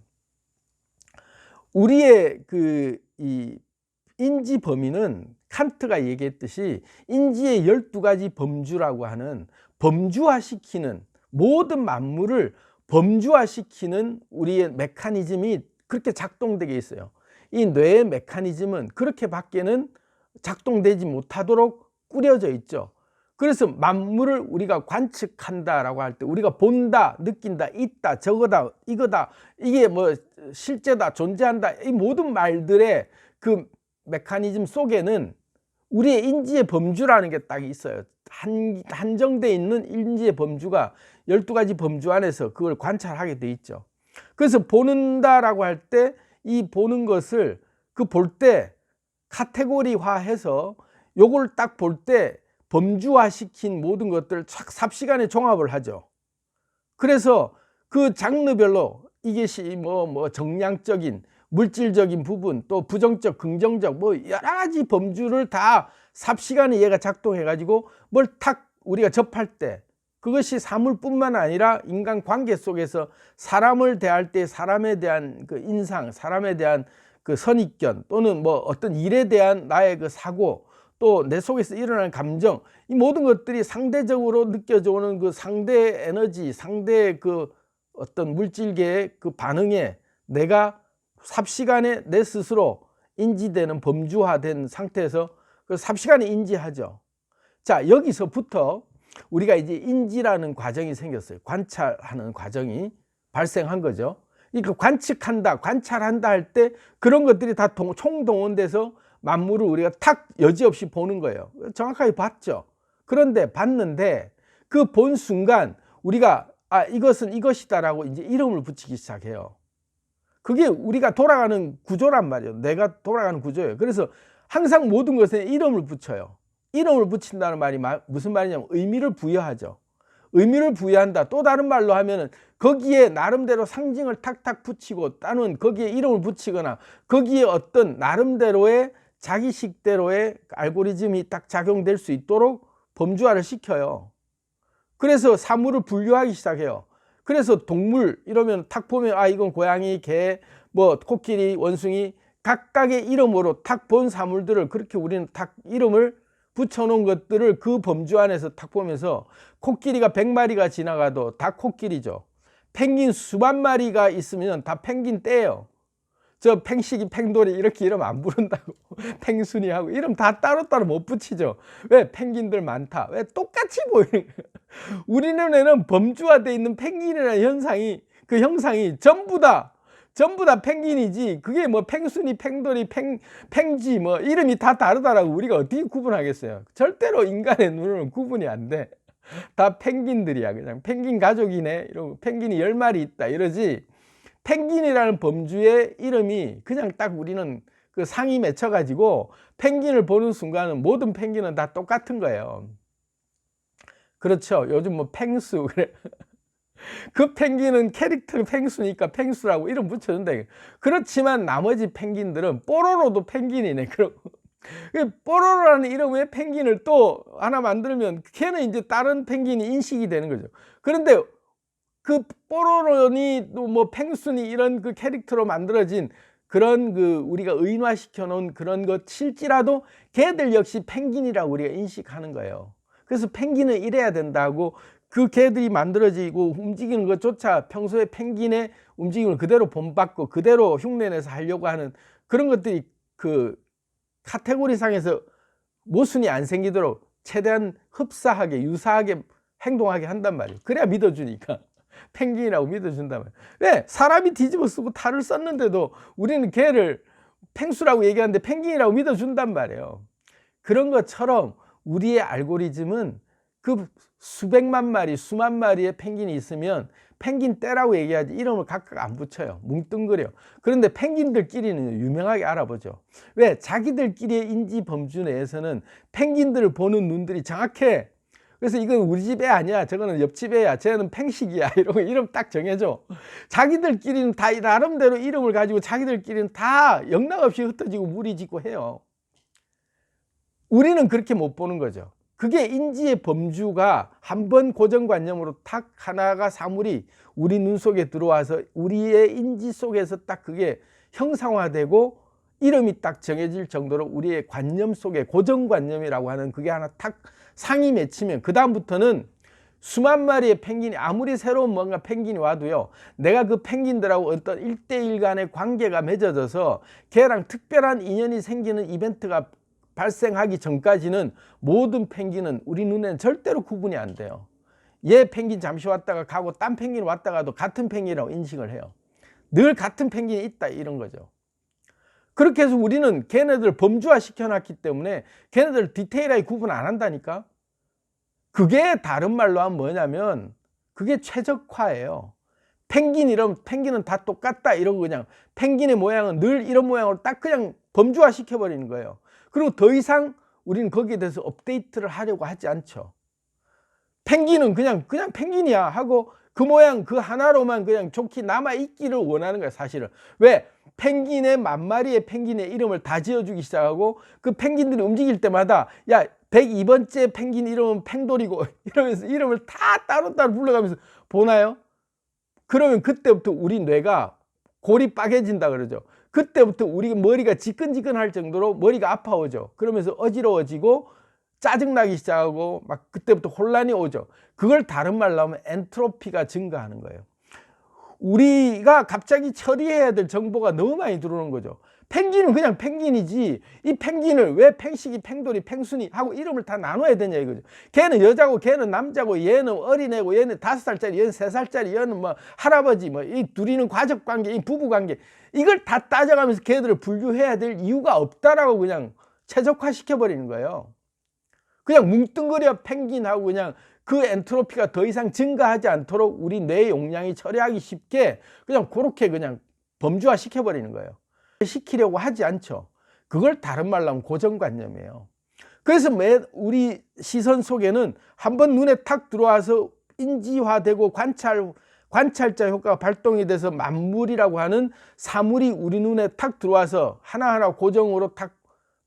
우리의 그 이 인지 범위는 칸트가 얘기했듯이 인지의 12가지 범주라고 하는 범주화시키는 모든 만물을 범주화시키는 우리의 메커니즘이 그렇게 작동되게 있어요. 이 뇌의 메커니즘은 그렇게 밖에는 작동되지 못하도록 꾸려져 있죠. 그래서 만물을 우리가 관측한다라고 할 때 우리가 본다, 느낀다, 있다, 저거다, 이거다, 이게 뭐 실제다, 존재한다, 이 모든 말들의 그 메커니즘 속에는 우리의 인지의 범주라는 게 딱 있어요. 한정되어 있는 인지의 범주가 12가지 범주 안에서 그걸 관찰하게 돼 있죠. 그래서 보는다라고 할 때 이 보는 것을 그 볼 때 카테고리화해서 요걸 딱 볼 때 범주화시킨 모든 것들을 착 삽시간에 종합을 하죠. 그래서 그 장르별로 이것이 뭐 정량적인 물질적인 부분, 또 부정적, 긍정적 뭐 여러 가지 범주를 다 삽시간에 얘가 작동해 가지고 뭘 탁 우리가 접할 때 그것이 사물뿐만 아니라 인간관계 속에서 사람을 대할 때 사람에 대한 그 인상, 사람에 대한 그 선입견, 또는 뭐 어떤 일에 대한 나의 그 사고, 또 내 속에서 일어나는 감정, 이 모든 것들이 상대적으로 느껴져 오는 그 상대 에너지, 상대 그 어떤 물질계의 그 반응에 내가 삽시간에 내 스스로 인지되는 범주화된 상태에서 그 삽시간에 인지하죠. 자, 여기서부터 우리가 이제 인지라는 과정이 생겼어요. 관찰하는 과정이 발생한 거죠. 그러니까 관측한다, 관찰한다 할 때 그런 것들이 다 총동원돼서 만물을 우리가 탁 여지없이 보는 거예요. 정확하게 봤죠. 그런데 봤는데 그 본 순간 우리가 이것은 이것이다라고 이제 이름을 붙이기 시작해요. 그게 우리가 돌아가는 구조란 말이에요. 내가 돌아가는 구조예요. 그래서 항상 모든 것에 이름을 붙여요. 이름을 붙인다는 말이 무슨 말이냐면 의미를 부여하죠. 의미를 부여한다. 또 다른 말로 하면은 거기에 나름대로 상징을 탁탁 붙이고 또는 거기에 이름을 붙이거나 거기에 어떤 나름대로의 자기식대로의 알고리즘이 딱 작용될 수 있도록 범주화를 시켜요. 그래서 사물을 분류하기 시작해요. 그래서 동물 이러면 탁 보면 이건 고양이, 개, 뭐 코끼리, 원숭이 각각의 이름으로 탁 본 사물들을 그렇게 우리는 탁 이름을 붙여놓은 것들을 그 범주 안에서 탁 보면서 코끼리가 100마리가 지나가도 다 코끼리죠. 펭귄 수만 마리가 있으면 다 펭귄 떼요. 저 팽식이, 팽돌이 이렇게 이름 안 부른다고. 팽순이하고 이름 다 따로따로 못 붙이죠. 왜? 펭귄들 많다. 왜? 똑같이 보이는 거예요. 우리 눈에는 범주화되어 있는 펭귄이라는 현상이, 그 형상이 전부 다 펭귄이지, 그게 뭐 팽순이, 팽돌이, 팽지 뭐 이름이 다 다르다라고 우리가 어떻게 구분하겠어요? 절대로 인간의 눈으로는 구분이 안 돼. 다 펭귄들이야. 그냥 펭귄 가족이네 이러고 펭귄이 10마리 있다 이러지, 펭귄이라는 범주의 이름이 그냥 딱 우리는 그 상이 맺혀 가지고 펭귄을 보는 순간은 모든 펭귄은 다 똑같은 거예요. 그렇죠. 요즘 뭐 펭수 그래. 그 펭귄은 캐릭터 펭수니까 펭수라고 이름 붙여준다. 그렇지만 나머지 펭귄들은 뽀로로도 펭귄이네. 그러고 뽀로로라는 이름의 펭귄을 또 하나 만들면 걔는 이제 다른 펭귄이 인식이 되는 거죠. 그런데 그 뽀로로니 또 뭐 펭순이 이런 그 캐릭터로 만들어진 그런 그 우리가 의인화시켜 놓은 그런 것일지라도 걔들 역시 펭귄이라고 우리가 인식하는 거예요. 그래서 펭귄은 이래야 된다고 그 개들이 만들어지고 움직이는 것조차 평소에 펭귄의 움직임을 그대로 본받고 그대로 흉내내서 하려고 하는 그런 것들이 그 카테고리상에서 모순이 안 생기도록 최대한 흡사하게 유사하게 행동하게 한단 말이에요. 그래야 믿어주니까. 펭귄이라고 믿어준단 말이에요. 왜? 사람이 뒤집어 쓰고 탈을 썼는데도 우리는 걔를 펭수라고 얘기하는데 펭귄이라고 믿어준단 말이에요. 그런 것처럼 우리의 알고리즘은 그 수백만 마리, 수만 마리의 펭귄이 있으면 펭귄 떼라고 얘기하지 이름을 각각 안 붙여요. 뭉뚱그려. 그런데 펭귄들끼리는 유명하게 알아보죠. 왜? 자기들끼리의 인지 범주 내에서는 펭귄들을 보는 눈들이 정확해. 그래서 이건 우리 집 애 아니야, 저거는 옆집 애야, 쟤는 팽식이야, 이러고 이름 딱 정해줘. 자기들끼리는 다 나름대로 이름을 가지고 자기들끼리는 다 영락없이 흩어지고 무리짓고 해요. 우리는 그렇게 못 보는 거죠. 그게 인지의 범주가 한번 고정관념으로 탁 하나가 사물이 우리 눈 속에 들어와서 우리의 인지 속에서 딱 그게 형상화되고 이름이 딱 정해질 정도로 우리의 관념 속에 고정관념이라고 하는 그게 하나 탁 상이 맺히면 그 다음부터는 수만 마리의 펭귄이 아무리 새로운 뭔가 펭귄이 와도요, 내가 그 펭귄들하고 어떤 1대1 간의 관계가 맺어져서 걔랑 특별한 인연이 생기는 이벤트가 발생하기 전까지는 모든 펭귄은 우리 눈에는 절대로 구분이 안 돼요. 얘 펭귄 잠시 왔다가 가고 딴 펭귄 왔다가도 같은 펭귄이라고 인식을 해요. 늘 같은 펭귄이 있다, 이런 거죠. 그렇게 해서 우리는 걔네들 범주화 시켜놨기 때문에 걔네들 디테일하게 구분 안 한다니까. 그게 다른 말로 하면 뭐냐면 그게 최적화예요. 펭귄 이러면 펭귄은 다 똑같다 이러고 그냥 펭귄의 모양은 늘 이런 모양으로 딱 그냥 범주화 시켜버리는 거예요. 그리고 더 이상 우리는 거기에 대해서 업데이트를 하려고 하지 않죠. 펭귄은 그냥 펭귄이야 하고 그 모양 그 하나로만 그냥 좋게 남아있기를 원하는 거야, 사실은. 왜? 펭귄의 만 마리의 펭귄의 이름을 다 지어주기 시작하고 그 펭귄들이 움직일 때마다 야 102번째 펭귄 이름은 팽돌이고 이러면서 이름을 다 따로따로 불러가면서 보나요? 그러면 그때부터 우리 뇌가 골이 빠개진다 그러죠. 그때부터 우리 머리가 지끈지끈할 정도로 머리가 아파오죠. 그러면서 어지러워지고 짜증나기 시작하고 막 그때부터 혼란이 오죠. 그걸 다른 말로 하면 엔트로피가 증가하는 거예요. 우리가 갑자기 처리해야 될 정보가 너무 많이 들어오는 거죠. 펭귄은 그냥 펭귄이지 이 펭귄을 왜 팽식이, 팽돌이, 팽순이 하고 이름을 다 나눠야 되냐 이거죠. 걔는 여자고 걔는 남자고 얘는 어린애고 얘는 5살짜리 얘는 3살짜리 얘는 뭐 할아버지 뭐 이 둘이는 가족관계, 이 부부관계, 이걸 다 따져가면서 걔들을 분류해야 될 이유가 없다라고 그냥 최적화 시켜버리는 거예요. 그냥 뭉뚱그려 펭귄하고 그냥 그 엔트로피가 더 이상 증가하지 않도록 우리 뇌 용량이 처리하기 쉽게 그냥 그렇게 그냥 범주화 시켜버리는 거예요. 시키려고 하지 않죠. 그걸 다른 말로 하면 고정관념이에요. 그래서 우리 시선 속에는 한번 눈에 탁 들어와서 인지화되고 관찰자 효과가 발동이 돼서 만물이라고 하는 사물이 우리 눈에 탁 들어와서 하나하나 고정으로 탁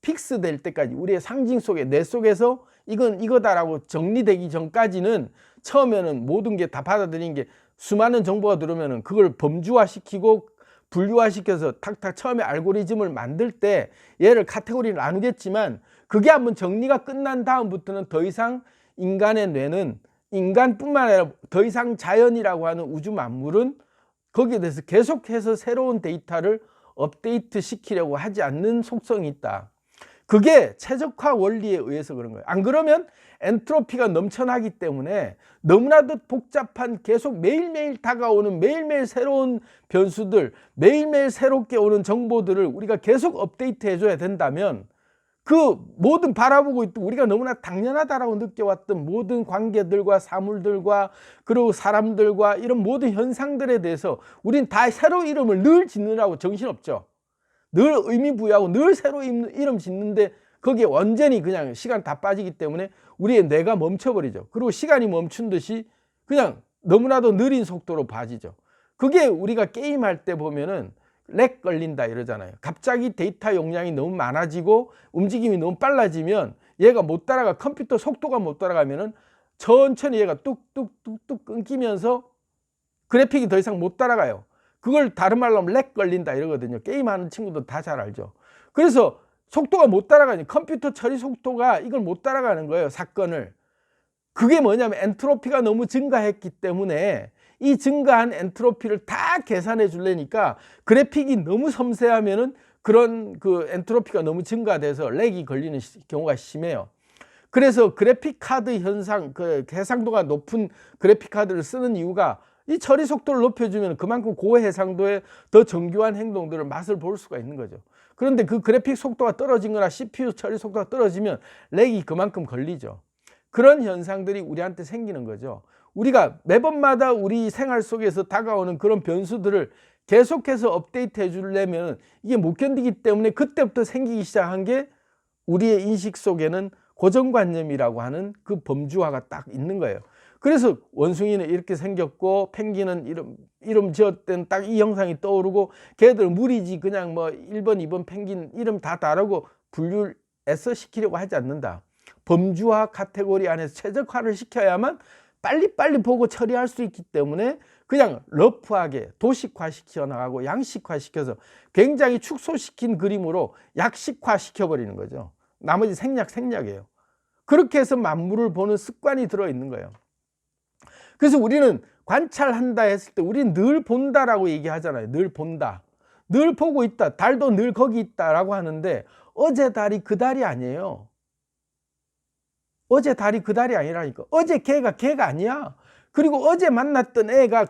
픽스 될 때까지 우리의 상징 속에 뇌 속에서 이건 이거다라고 정리되기 전까지는 처음에는 모든 게 다 받아들이는 게 수많은 정보가 들어오면은 그걸 범주화시키고 분류화시켜서 탁탁 처음에 알고리즘을 만들 때 얘를 카테고리를 나누겠지만 그게 한번 정리가 끝난 다음부터는 더 이상 인간의 뇌는 인간뿐만 아니라 더 이상 자연이라고 하는 우주 만물은 거기에 대해서 계속해서 새로운 데이터를 업데이트 시키려고 하지 않는 속성이 있다. 그게 최적화 원리에 의해서 그런 거예요. 안 그러면 엔트로피가 넘쳐나기 때문에 너무나도 복잡한 계속 매일매일 다가오는 매일매일 새로운 변수들, 매일매일 새롭게 오는 정보들을 우리가 계속 업데이트 해줘야 된다면 그 모든 바라보고 있던 우리가 너무나 당연하다라고 느껴왔던 모든 관계들과 사물들과 그리고 사람들과 이런 모든 현상들에 대해서 우린 다 새로 이름을 늘 짓느라고 정신없죠. 늘 의미 부여하고 늘 새로 이름 짓는데 거기에 완전히 그냥 시간 다 빠지기 때문에 우리의 뇌가 멈춰버리죠. 그리고 시간이 멈춘 듯이 그냥 너무나도 느린 속도로 빠지죠. 그게 우리가 게임할 때 보면은 렉 걸린다 이러잖아요. 갑자기 데이터 용량이 너무 많아지고 움직임이 너무 빨라지면 얘가 못 따라가, 컴퓨터 속도가 못 따라가면은 천천히 얘가 뚝뚝뚝뚝 끊기면서 그래픽이 더 이상 못 따라가요. 그걸 다른 말로 하면 렉 걸린다 이러거든요. 게임하는 친구들 다 잘 알죠. 그래서 속도가 못 따라가니 컴퓨터 처리 속도가 이걸 못 따라가는 거예요, 사건을. 그게 뭐냐면 엔트로피가 너무 증가했기 때문에 이 증가한 엔트로피를 다 계산해 주려니까 그래픽이 너무 섬세하면은 그런 그 엔트로피가 너무 증가돼서 렉이 걸리는 경우가 심해요. 그래서 그래픽 카드 현상, 그 해상도가 높은 그래픽 카드를 쓰는 이유가 이 처리 속도를 높여주면 그만큼 고해상도의 더 정교한 행동들을 맛을 볼 수가 있는 거죠. 그런데 그 그래픽 속도가 떨어진 거나 CPU 처리 속도가 떨어지면 렉이 그만큼 걸리죠. 그런 현상들이 우리한테 생기는 거죠. 우리가 매번마다 우리 생활 속에서 다가오는 그런 변수들을 계속해서 업데이트 해 주려면 이게 못 견디기 때문에 그때부터 생기기 시작한 게 우리의 인식 속에는 고정관념이라고 하는 그 범주화가 딱 있는 거예요. 그래서 원숭이는 이렇게 생겼고 펭귄은 이름 지었던 딱 이 형상이 떠오르고 걔들은 무리지 그냥 뭐 1번, 2번 펭귄 이름 다 다르고 분류를 애써 시키려고 하지 않는다. 범주화 카테고리 안에서 최적화를 시켜야만 빨리빨리 보고 처리할 수 있기 때문에 그냥 러프하게 도식화 시켜 나가고 양식화 시켜서 굉장히 축소시킨 그림으로 약식화 시켜버리는 거죠. 나머지 생략이에요. 그렇게 해서 만물을 보는 습관이 들어있는 거예요. 그래서 우리는 관찰한다 했을 때 우리는 늘 본다라고 얘기하잖아요. 늘 본다. 늘 보고 있다. 달도 늘 거기 있다라고 하는데 어제 달이 그 달이 아니에요. 어제 달이 그 달이 아니라니까. 어제 걔가 아니야. 그리고 어제 만났던 애가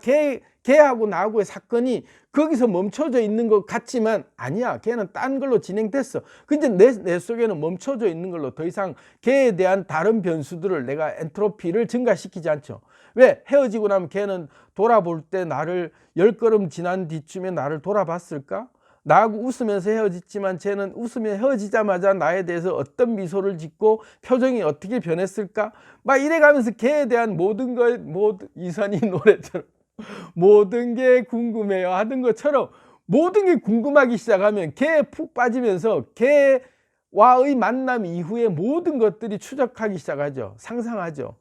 걔하고 나하고의 사건이 거기서 멈춰져 있는 것 같지만 아니야. 걔는 딴 걸로 진행됐어. 근데 내 속에는 멈춰져 있는 걸로 더 이상 걔에 대한 다른 변수들을 내가 엔트로피를 증가시키지 않죠. 왜? 헤어지고 나면 걔는 돌아볼 때 나를 10걸음 지난 뒤쯤에 나를 돌아봤을까? 나하고 웃으면서 헤어졌지만 쟤는 웃으며 헤어지자마자 나에 대해서 어떤 미소를 짓고 표정이 어떻게 변했을까? 막 이래가면서 걔에 대한 모든 이선희 노래처럼 모든 게 궁금해요 하던 것처럼 모든 게 궁금하기 시작하면 걔에 푹 빠지면서 걔와의 만남 이후에 모든 것들이 추적하기 시작하죠. 상상하죠.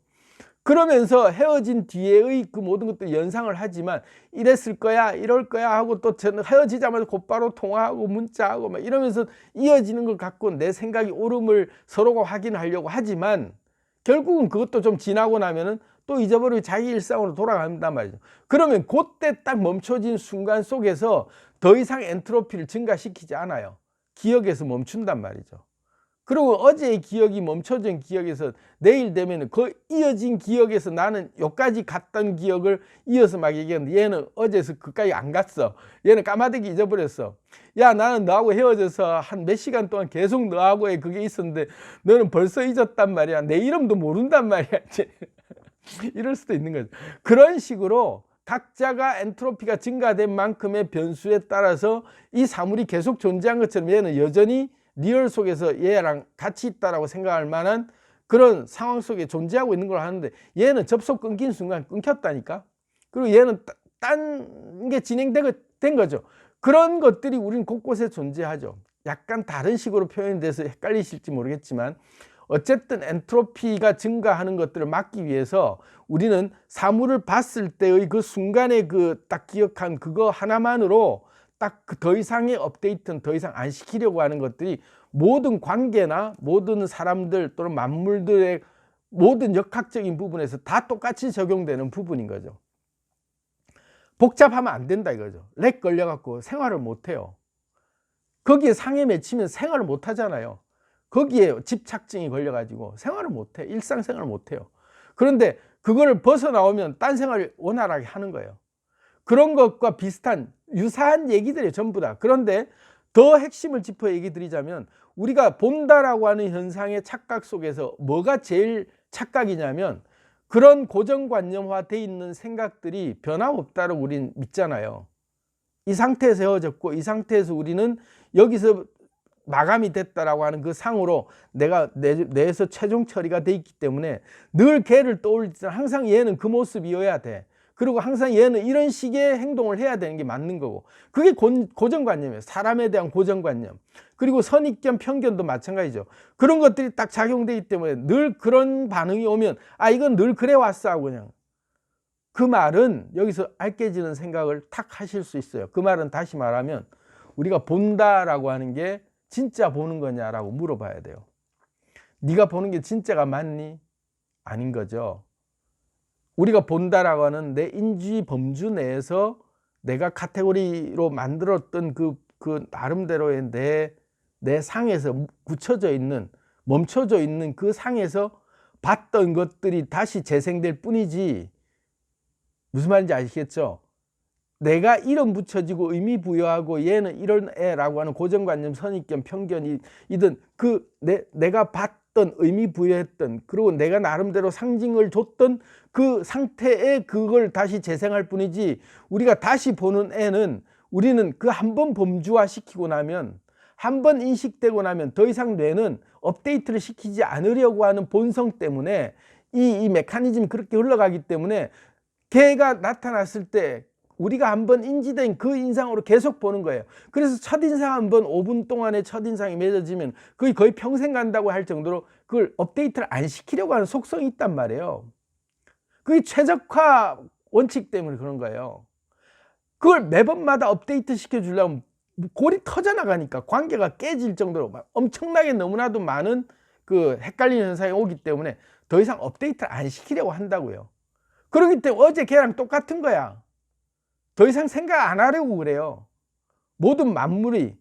그러면서 헤어진 뒤에의 그 모든 것들 연상을 하지만 이랬을 거야 이럴 거야 하고 또 저는 헤어지자마자 곧바로 통화하고 문자하고 막 이러면서 이어지는 걸 갖고 내 생각이 옳음을 서로가 확인하려고 하지만 결국은 그것도 좀 지나고 나면은 또 잊어버리고 자기 일상으로 돌아간단 말이죠. 그러면 그때 딱 멈춰진 순간 속에서 더 이상 엔트로피를 증가시키지 않아요. 기억에서 멈춘단 말이죠. 그리고 어제의 기억이 멈춰진 기억에서 내일 되면 그 이어진 기억에서 나는 여기까지 갔던 기억을 이어서 막 얘기하는데 얘는 어제서 그까지 안 갔어. 얘는 까마득히 잊어버렸어. 야 나는 너하고 헤어져서 한 몇 시간 동안 계속 너하고의 그게 있었는데 너는 벌써 잊었단 말이야. 내 이름도 모른단 말이야. 이럴 수도 있는 거죠. 그런 식으로 각자가 엔트로피가 증가된 만큼의 변수에 따라서 이 사물이 계속 존재한 것처럼 얘는 여전히 리얼 속에서 얘랑 같이 있다라고 생각할 만한 그런 상황 속에 존재하고 있는 걸 하는데 얘는 접속 끊긴 순간 끊겼다니까. 그리고 얘는 딴 게 진행된 거죠. 그런 것들이 우리는 곳곳에 존재하죠. 약간 다른 식으로 표현돼서 헷갈리실지 모르겠지만 어쨌든 엔트로피가 증가하는 것들을 막기 위해서 우리는 사물을 봤을 때의 그 순간에 그 딱 기억한 그거 하나만으로 딱 더 이상의 업데이트는 더 이상 안 시키려고 하는 것들이 모든 관계나 모든 사람들 또는 만물들의 모든 역학적인 부분에서 다 똑같이 적용되는 부분인 거죠. 복잡하면 안 된다 이거죠. 렉 걸려갖고 생활을 못해요. 거기에 상해 맺히면 생활을 못 하잖아요. 거기에 집착증이 걸려가지고 생활을 못해. 일상생활을 못해요. 그런데 그거를 벗어나오면 딴 생활을 원활하게 하는 거예요. 그런 것과 비슷한 유사한 얘기들이에요. 전부 다. 그런데 더 핵심을 짚어 얘기 드리자면 우리가 본다라고 하는 현상의 착각 속에서 뭐가 제일 착각이냐면 그런 고정관념화되어 있는 생각들이 변함없다고 우리는 믿잖아요. 이 상태에서 헤어졌고 이 상태에서 우리는 여기서 마감이 됐다라고 하는 그 상으로 내가 내에서 최종 처리가 돼 있기 때문에 늘 걔를 떠올릴 때 항상 얘는 그 모습이어야 돼. 그리고 항상 얘는 이런 식의 행동을 해야 되는 게 맞는 거고 그게 고정관념이에요. 사람에 대한 고정관념. 그리고 선입견, 편견도 마찬가지죠. 그런 것들이 딱 작용되기 때문에 늘 그런 반응이 오면 아 이건 늘 그래 왔어 하고 그냥 그 말은 여기서 알깨지는 생각을 탁 하실 수 있어요. 그 말은 다시 말하면 우리가 본다라고 하는 게 진짜 보는 거냐라고 물어봐야 돼요. 네가 보는 게 진짜가 맞니? 아닌 거죠. 우리가 본다라고 하는 내 인지 범주 내에서 내가 카테고리로 만들었던 그 나름대로의 내 상에서 굳혀져 있는 멈춰져 있는 그 상에서 봤던 것들이 다시 재생될 뿐이지 무슨 말인지 아시겠죠? 내가 이름 붙여지고 의미 부여하고 얘는 이런 애라고 하는 고정관념, 선입견, 편견이든 내가 어떤 의미 부여했던, 그리고 내가 나름대로 상징을 줬던 그 상태에 그걸 다시 재생할 뿐이지, 우리가 다시 보는 애는, 우리는 그 한 번 범주화 시키고 나면, 한 번 인식되고 나면 더 이상 뇌는 업데이트를 시키지 않으려고 하는 본성 때문에, 이 메커니즘이 그렇게 흘러가기 때문에 걔가 나타났을 때 우리가 한번 인지된 그 인상으로 계속 보는 거예요. 그래서 첫인상 한번 5분 동안의 첫인상이 맺어지면 거의 평생 간다고 할 정도로 그걸 업데이트를 안 시키려고 하는 속성이 있단 말이에요. 그게 최적화 원칙 때문에 그런 거예요. 그걸 매번마다 업데이트 시켜주려면 골이 터져나가니까, 관계가 깨질 정도로 엄청나게 너무나도 많은 그 헷갈리는 현상이 오기 때문에 더 이상 업데이트를 안 시키려고 한다고요. 그렇기 때문에 어제 걔랑 똑같은 거야. 더 이상 생각 안 하려고 그래요. 모든 만물이,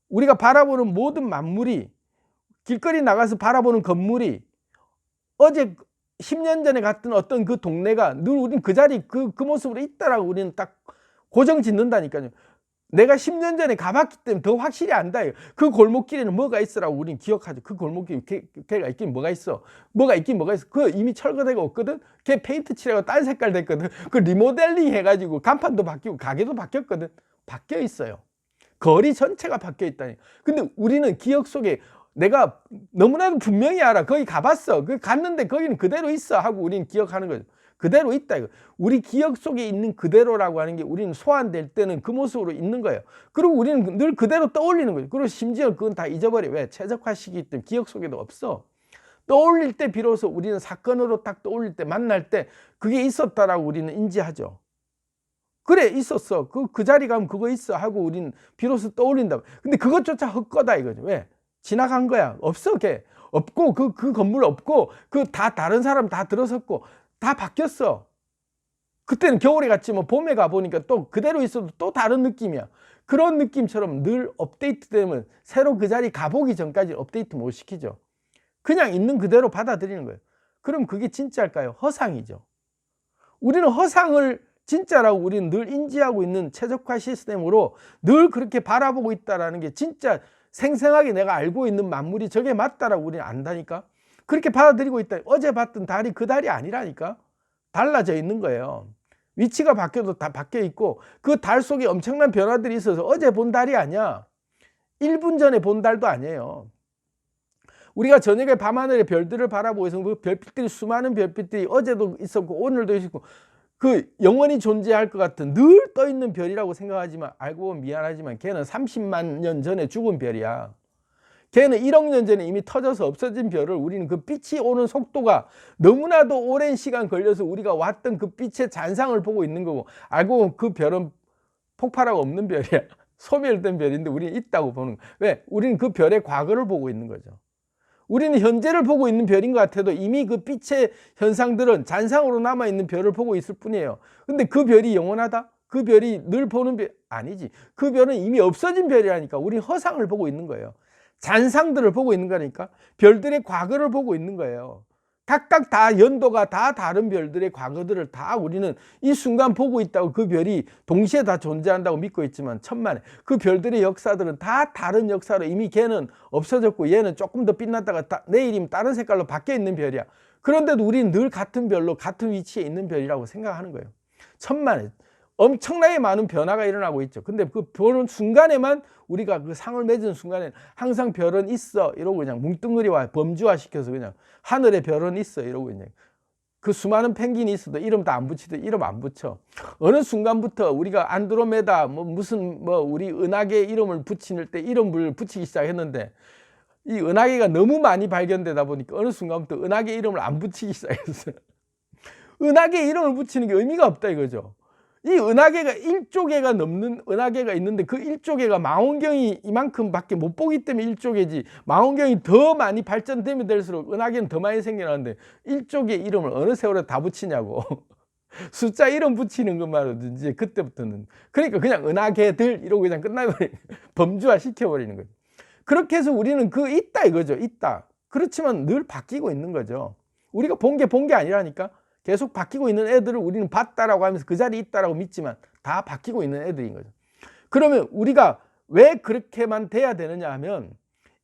우리가 바라보는 모든 만물이, 길거리 나가서 바라보는 건물이, 어제 10년 전에 갔던 어떤 그 동네가 늘 우린 그 자리 그 모습으로 있다라고 우리는 딱 고정 짓는다니까요. 내가 10년 전에 가봤기 때문에 더 확실히 안다. 그 골목길에는 뭐가 있으라고 우린 기억하죠. 그 골목길에 걔가 있긴 뭐가 있어. 뭐가 있긴 뭐가 있어. 그 이미 철거되고 없거든. 걔 페인트 칠하고 딴 색깔 됐거든. 그 리모델링 해가지고 간판도 바뀌고 가게도 바뀌었거든. 바뀌어 있어요. 거리 전체가 바뀌어 있다니. 근데 우리는 기억 속에 내가 너무나도 분명히 알아. 거기 가봤어. 그 갔는데 거기는 그대로 있어 하고 우리는 기억하는 거죠. 그대로 있다 이거. 우리 기억 속에 있는 그대로라고 하는 게 우리는 소환될 때는 그 모습으로 있는 거예요. 그리고 우리는 늘 그대로 떠올리는 거예요. 그리고 심지어 그건 다 잊어버려. 왜? 최적화 시기 때문에 기억 속에도 없어. 떠올릴 때 비로소 우리는 사건으로 딱 떠올릴 때, 만날 때 그게 있었다라고 우리는 인지하죠. 그래 있었어. 그 자리 가면 그거 있어 하고 우리는 비로소 떠올린다. 근데 그것조차 헛거다 이거죠. 왜? 지나간 거야. 없어 걔. 없고 그 건물 없고 그 다 다른 사람 다 들어섰고 다 바뀌었어. 그때는 겨울에 갔지 뭐 봄에 가보니까 또 그대로 있어도 또 다른 느낌이야. 그런 느낌처럼 늘 업데이트 되면 새로 그 자리 가보기 전까지 업데이트 못 시키죠. 그냥 있는 그대로 받아들이는 거예요. 그럼 그게 진짜일까요? 허상이죠. 우리는 허상을 진짜라고 우리는 늘 인지하고 있는 최적화 시스템으로 늘 그렇게 바라보고 있다는 게, 진짜 생생하게 내가 알고 있는 만물이 저게 맞다라고 우리는 안다니까. 그렇게 받아들이고 있다. 어제 봤던 달이 그 달이 아니라니까. 달라져 있는 거예요. 위치가 바뀌어도 다 바뀌어 있고, 그 달 속에 엄청난 변화들이 있어서 어제 본 달이 아니야. 1분 전에 본 달도 아니에요. 우리가 저녁에 밤하늘의 별들을 바라보고 있으면 그 별빛들이, 수많은 별빛들이 어제도 있었고 오늘도 있었고 그 영원히 존재할 것 같은 늘 떠 있는 별이라고 생각하지만, 알고 보면 미안하지만 걔는 30만 년 전에 죽은 별이야. 걔는 1억 년 전에 이미 터져서 없어진 별을 우리는 그 빛이 오는 속도가 너무나도 오랜 시간 걸려서 우리가 왔던 그 빛의 잔상을 보고 있는 거고, 알고 보면 그 별은 폭발하고 없는 별이야. 소멸된 별인데 우리는 있다고 보는 거야. 왜? 우리는 그 별의 과거를 보고 있는 거죠. 우리는 현재를 보고 있는 별인 것 같아도 이미 그 빛의 현상들은 잔상으로 남아있는 별을 보고 있을 뿐이에요. 근데 그 별이 영원하다? 그 별이 늘 보는 별? 아니지. 그 별은 이미 없어진 별이라니까. 우리는 허상을 보고 있는 거예요. 잔상들을 보고 있는 거니까. 별들의 과거를 보고 있는 거예요. 각각 다 연도가 다 다른 별들의 과거들을 다 우리는 이 순간 보고 있다고, 그 별이 동시에 다 존재한다고 믿고 있지만 천만에 그 별들의 역사들은 다 다른 역사로 이미 걔는 없어졌고 얘는 조금 더 빛났다가 내일이면 다른 색깔로 바뀌어 있는 별이야. 그런데도 우리는 늘 같은 별로 같은 위치에 있는 별이라고 생각하는 거예요. 천만에 엄청나게 많은 변화가 일어나고 있죠. 근데 그 보는 순간에만, 우리가 그 상을 맺은 순간에 항상 별은 있어 이러고 그냥 뭉뚱그리와 범주화 시켜서 그냥 하늘에 별은 있어 이러고 그냥 그 수많은 펭귄이 있어도 이름 다 안 붙이듯 이름 안 붙여. 어느 순간부터 우리가 안드로메다 무슨 우리 은하계 이름을 붙일 때 이름을 붙이기 시작했는데, 이 은하계가 너무 많이 발견되다 보니까 어느 순간부터 은하계 이름을 안 붙이기 시작했어요. 은하계 이름을 붙이는 게 의미가 없다 이거죠. 이 은하계가 1조 개가 넘는 은하계가 있는데 그 1조 개가 망원경이 이만큼밖에 못 보기 때문에 1조 개지, 망원경이 더 많이 발전되면 될수록 은하계는 더 많이 생겨나는데 1조 개 이름을 어느 세월에 다 붙이냐고. 숫자 이름 붙이는 것만으로도 이제 그때부터는, 그러니까 그냥 은하계들 이러고 그냥 끝나버리는, 범주화 시켜버리는 거죠. 그렇게 해서 우리는 그 있다 이거죠. 있다. 그렇지만 늘 바뀌고 있는 거죠. 우리가 본 게 아니라니까. 계속 바뀌고 있는 애들을 우리는 봤다라고 하면서 그 자리에 있다라고 믿지만 다 바뀌고 있는 애들인 거죠. 그러면 우리가 왜 그렇게만 돼야 되느냐 하면,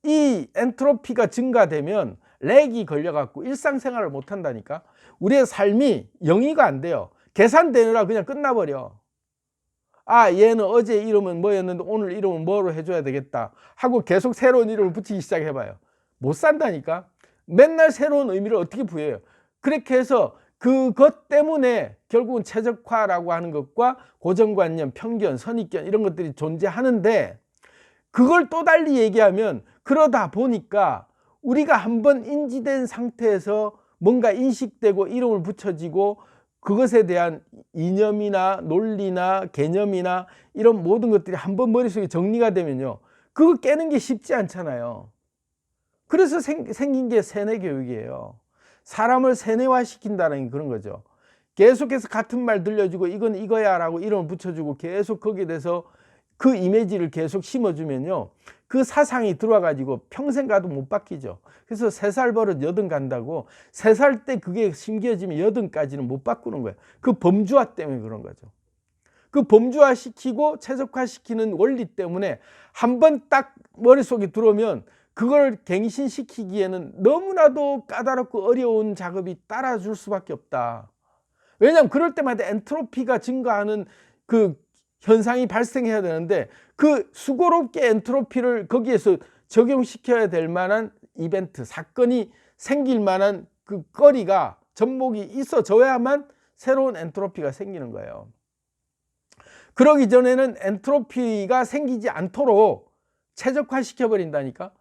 이 엔트로피가 증가되면 렉이 걸려갖고 일상생활을 못한다니까. 우리의 삶이 영위가 안 돼요. 계산되느라 그냥 끝나버려. 아, 얘는 어제 이름은 뭐였는데 오늘 이름은 뭐로 해줘야 되겠다 하고 계속 새로운 이름을 붙이기 시작해봐요. 못 산다니까. 맨날 새로운 의미를 어떻게 부여해요. 그렇게 해서 그것 때문에 결국은 최적화라고 하는 것과 고정관념, 편견, 선입견 이런 것들이 존재하는데, 그걸 또 달리 얘기하면 그러다 보니까 우리가 한번 인지된 상태에서 뭔가 인식되고 이름을 붙여지고 그것에 대한 이념이나 논리나 개념이나 이런 모든 것들이 한번 머릿속에 정리가 되면요, 그거 깨는 게 쉽지 않잖아요. 그래서 생긴 게 세뇌 교육이에요. 사람을 세뇌화시킨다는 그런 거죠. 계속해서 같은 말 들려주고 이건 이거야 라고 이름을 붙여주고 계속 거기에 대해서 그 이미지를 계속 심어주면요, 그 사상이 들어와가지고 평생 가도 못 바뀌죠. 그래서 3살 버릇 80 간다고, 3살 때 그게 심겨지면 80까지는 못 바꾸는 거예요. 그 범주화 때문에 그런 거죠. 그 범주화 시키고 최적화시키는 원리 때문에 한번 딱 머릿속에 들어오면 그걸 갱신시키기에는 너무나도 까다롭고 어려운 작업이 따라줄 수밖에 없다. 왜냐하면 그럴 때마다 엔트로피가 증가하는 그 현상이 발생해야 되는데, 그 수고롭게 엔트로피를 거기에서 적용시켜야 될 만한 이벤트, 사건이 생길 만한 그 거리가, 접목이 있어져야만 새로운 엔트로피가 생기는 거예요. 그러기 전에는 엔트로피가 생기지 않도록 최적화시켜 버린다니까.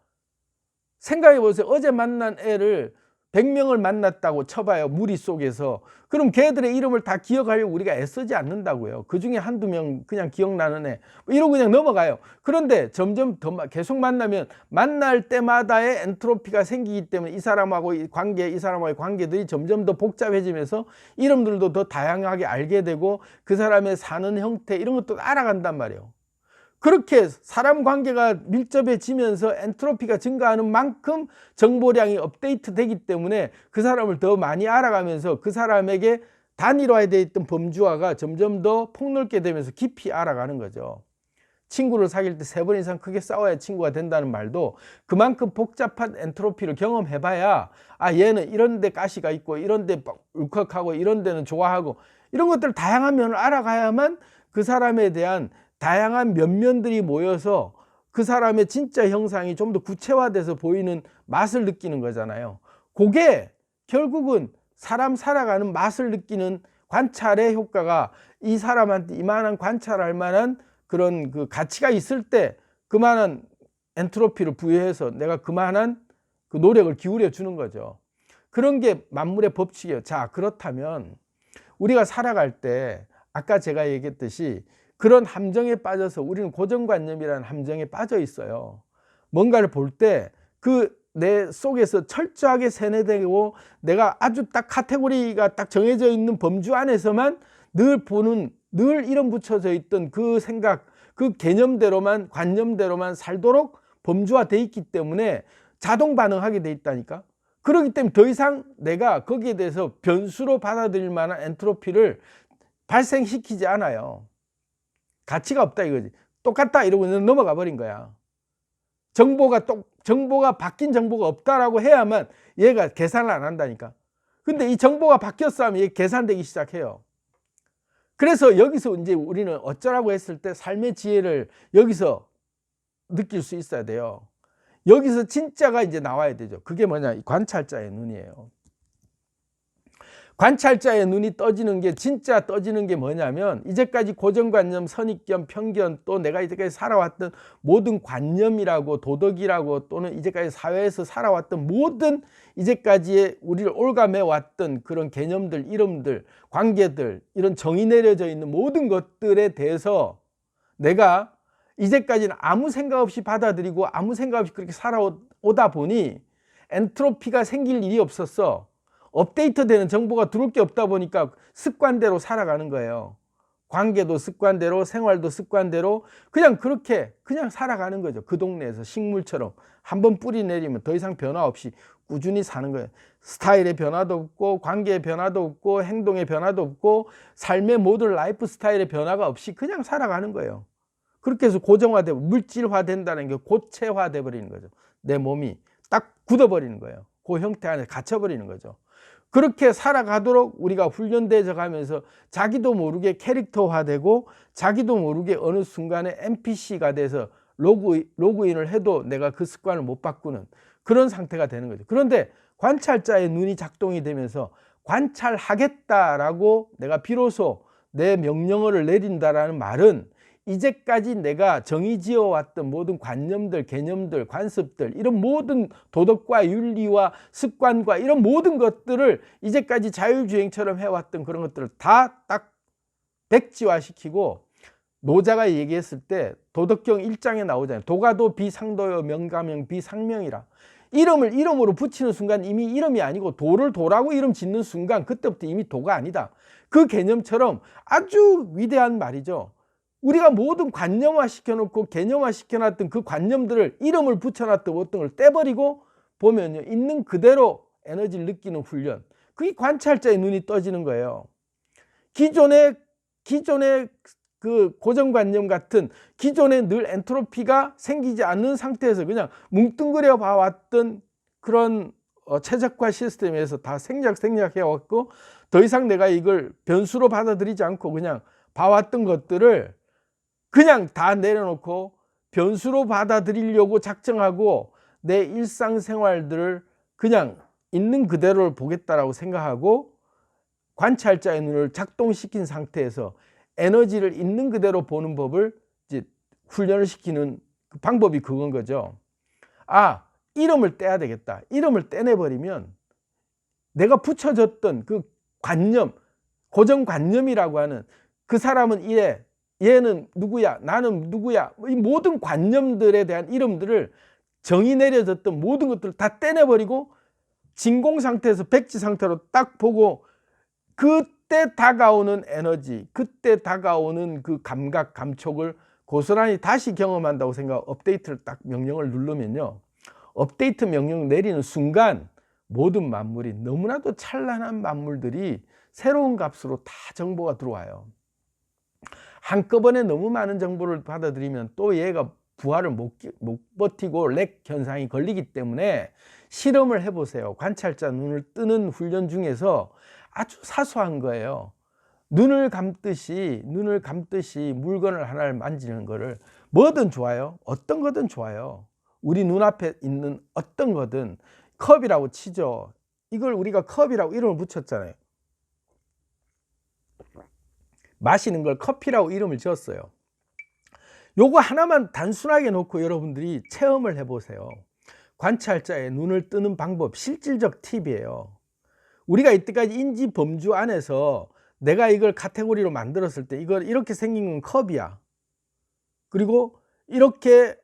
생각해 보세요. 어제 만난 애를 100명을 만났다고 쳐봐요. 무리 속에서. 그럼 걔들의 이름을 다 기억하려고 우리가 애쓰지 않는다고요. 그중에 한두 명 그냥 기억나는 애 이러고 그냥 넘어가요. 그런데 점점 더 계속 만나면 만날 때마다의 엔트로피가 생기기 때문에 이 사람하고의 관계, 이 사람과의 관계들이 점점 더 복잡해지면서 이름들도 더 다양하게 알게 되고 그 사람의 사는 형태 이런 것도 알아간단 말이에요. 그렇게 사람 관계가 밀접해지면서 엔트로피가 증가하는 만큼 정보량이 업데이트 되기 때문에 그 사람을 더 많이 알아가면서 그 사람에게 단일화되어 있던 범주화가 점점 더 폭넓게 되면서 깊이 알아가는 거죠. 친구를 사귈 때 3번 이상 크게 싸워야 친구가 된다는 말도 그만큼 복잡한 엔트로피를 경험해봐야, 아, 얘는 이런 데 가시가 있고 이런 데 울컥하고 이런 데는 좋아하고 이런 것들 다양한 면을 알아가야만 그 사람에 대한 다양한 면면들이 모여서 그 사람의 진짜 형상이 좀 더 구체화돼서 보이는 맛을 느끼는 거잖아요. 그게 결국은 사람 살아가는 맛을 느끼는 관찰의 효과가, 이 사람한테 이만한 관찰할 만한 그런 그 가치가 있을 때 그만한 엔트로피를 부여해서 내가 그만한 그 노력을 기울여 주는 거죠. 그런 게 만물의 법칙이에요. 자, 그렇다면 우리가 살아갈 때 아까 제가 얘기했듯이 그런 함정에 빠져서 우리는 고정관념이라는 함정에 빠져 있어요. 뭔가를 볼 때 그 내 속에서 철저하게 세뇌되고 내가 아주 딱 카테고리가 딱 정해져 있는 범주 안에서만 늘 보는, 늘 이름 붙여져 있던 그 생각, 그 개념대로만, 관념대로만 살도록 범주화돼 있기 때문에 자동 반응하게 돼 있다니까. 그렇기 때문에 더 이상 내가 거기에 대해서 변수로 받아들일 만한 엔트로피를 발생시키지 않아요. 가치가 없다 이거지. 똑같다 이러고 넘어가 버린 거야. 정보가 바뀐 정보가 없다라고 해야만 얘가 계산을 안 한다니까. 근데 이 정보가 바뀌었어 하면 얘 계산되기 시작해요. 그래서 여기서 이제 우리는 어쩌라고 했을 때 삶의 지혜를 여기서 느낄 수 있어야 돼요. 여기서 진짜가 이제 나와야 되죠. 그게 뭐냐, 관찰자의 눈이에요. 관찰자의 눈이 떠지는 게, 진짜 떠지는 게 뭐냐면, 이제까지 고정관념, 선입견, 편견, 또 내가 이제까지 살아왔던 모든 관념이라고, 도덕이라고, 또는 이제까지 사회에서 살아왔던 모든 이제까지의 우리를 올가매왔던 그런 개념들, 이름들, 관계들, 이런 정의 내려져 있는 모든 것들에 대해서 내가 이제까지는 아무 생각 없이 받아들이고 아무 생각 없이 그렇게 살아오다 보니 엔트로피가 생길 일이 없었어. 업데이트되는 정보가 들어올 게 없다 보니까 습관대로 살아가는 거예요. 관계도 습관대로, 생활도 습관대로 그냥 그렇게 그냥 살아가는 거죠. 그 동네에서 식물처럼 한번 뿌리 내리면 더 이상 변화 없이 꾸준히 사는 거예요. 스타일의 변화도 없고 관계의 변화도 없고 행동의 변화도 없고 삶의 모든 라이프 스타일의 변화가 없이 그냥 살아가는 거예요. 그렇게 해서 고정화되고 물질화된다는 게 고체화돼 버리는 거죠. 내 몸이 딱 굳어버리는 거예요. 그 형태 안에 갇혀버리는 거죠. 그렇게 살아가도록 우리가 훈련되어 가면서 자기도 모르게 캐릭터화되고 자기도 모르게 어느 순간에 NPC가 돼서 로그인을 해도 내가 그 습관을 못 바꾸는 그런 상태가 되는 거죠. 그런데 관찰자의 눈이 작동이 되면서 관찰하겠다라고 내가 비로소 내 명령어를 내린다라는 말은 이제까지 내가 정의지어 왔던 모든 관념들, 개념들, 관습들, 이런 모든 도덕과 윤리와 습관과 이런 모든 것들을 이제까지 자율주행처럼 해왔던 그런 것들을 다 딱 백지화시키고, 노자가 얘기했을 때 도덕경 1장에 나오잖아요. 도가도 비상도요 명가명 비상명이라. 이름을 이름으로 붙이는 순간 이미 이름이 아니고 도를 도라고 이름 짓는 순간 그때부터 이미 도가 아니다. 그 개념처럼 아주 위대한 말이죠. 우리가 모든 관념화 시켜놓고 개념화 시켜놨던 그 관념들을 이름을 붙여놨던 어떤 걸 떼버리고 보면요, 있는 그대로 에너지를 느끼는 훈련. 그게 관찰자의 눈이 떠지는 거예요. 기존의 그 고정관념 같은 기존에 늘 엔트로피가 생기지 않는 상태에서 그냥 뭉뚱그려 봐왔던 그런 최적화 시스템에서 다 생략해왔고, 더 이상 내가 이걸 변수로 받아들이지 않고 그냥 봐왔던 것들을 그냥 다 내려놓고 변수로 받아들이려고 작정하고 내 일상생활들을 그냥 있는 그대로를 보겠다라고 생각하고 관찰자의 눈을 작동시킨 상태에서 에너지를 있는 그대로 보는 법을 이제 훈련을 시키는 그 방법이 그건 거죠. 아, 이름을 떼야 되겠다. 이름을 떼내버리면 내가 붙여졌던 그 관념, 고정관념이라고 하는 그 사람은 이래, 얘는 누구야, 나는 누구야, 이 모든 관념들에 대한 이름들을 정의 내려졌던 모든 것들을 다 떼내버리고 진공 상태에서 백지 상태로 딱 보고 그때 다가오는 에너지, 그때 다가오는 그 감각, 감촉을 고스란히 다시 경험한다고 생각하고 업데이트를 딱 명령을 누르면요, 업데이트 명령 내리는 순간 모든 만물이, 너무나도 찬란한 만물들이 새로운 값으로 다 정보가 들어와요. 한꺼번에 너무 많은 정보를 받아들이면 또 얘가 부하를 못 버티고 렉 현상이 걸리기 때문에 실험을 해보세요. 관찰자 눈을 뜨는 훈련 중에서 아주 사소한 거예요. 눈을 감듯이 물건을 하나를 만지는 거를, 뭐든 좋아요. 어떤 거든 좋아요. 우리 눈앞에 있는 어떤 거든, 컵이라고 치죠. 이걸 우리가 컵이라고 이름을 붙였잖아요. 마시는 걸 커피라고 이름을 지었어요. 요거 하나만 단순하게 놓고 여러분들이 체험을 해보세요. 관찰자의 눈을 뜨는 방법, 실질적 팁이에요. 우리가 이때까지 인지 범주 안에서 내가 이걸 카테고리로 만들었을 때 이걸 이렇게 생긴 건 컵이야, 그리고 이렇게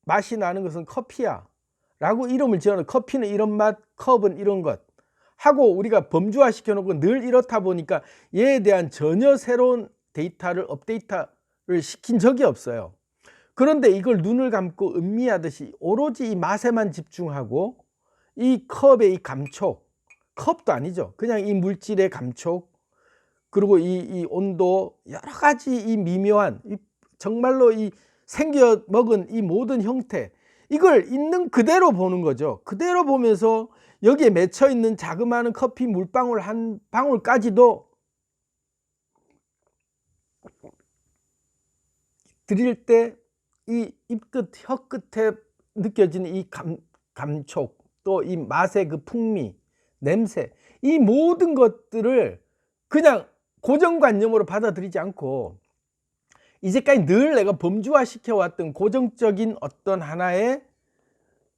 맛이 나는 것은 커피야 라고 이름을 지어놓은, 커피는 이런 맛, 컵은 이런 것 하고 우리가 범주화 시켜놓고 늘 이렇다 보니까 얘에 대한 전혀 새로운 데이터를 업데이트를 시킨 적이 없어요. 그런데 이걸 눈을 감고 음미하듯이 오로지 이 맛에만 집중하고 이 컵의 이 감촉, 컵도 아니죠, 그냥 이 물질의 감촉, 그리고 이 온도, 여러 가지 이 미묘한, 정말로 이 생겨 먹은 이 모든 형태, 이걸 있는 그대로 보는 거죠. 그대로 보면서 여기에 맺혀 있는 자그마한 커피 물방울 한 방울까지도 드릴 때 이 입끝, 혀끝에 느껴지는 이 감촉, 또 이 맛의 그 풍미, 냄새, 이 모든 것들을 그냥 고정관념으로 받아들이지 않고 이제까지 늘 내가 범주화 시켜왔던 고정적인 어떤 하나의,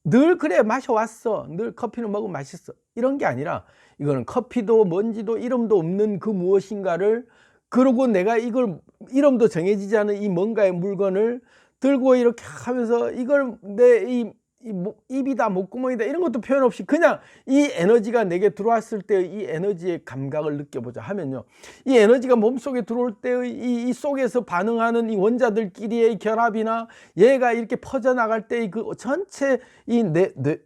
늘 그래 마셔왔어, 늘 커피는 먹으면 맛있어, 이런 게 아니라 이거는 커피도 뭔지도 이름도 없는 그 무엇인가를, 그러고 내가 이걸 이름도 정해지지 않은 이 뭔가의 물건을 들고 이렇게 하면서 이걸 내 입이다, 목구멍이다, 이런 것도 표현 없이 그냥 이 에너지가 내게 들어왔을 때의 이 에너지의 감각을 느껴보자 하면요, 이 에너지가 몸속에 들어올 때의 이 속에서 반응하는 이 원자들끼리의 결합이나 얘가 이렇게 퍼져나갈 때의 그 전체 이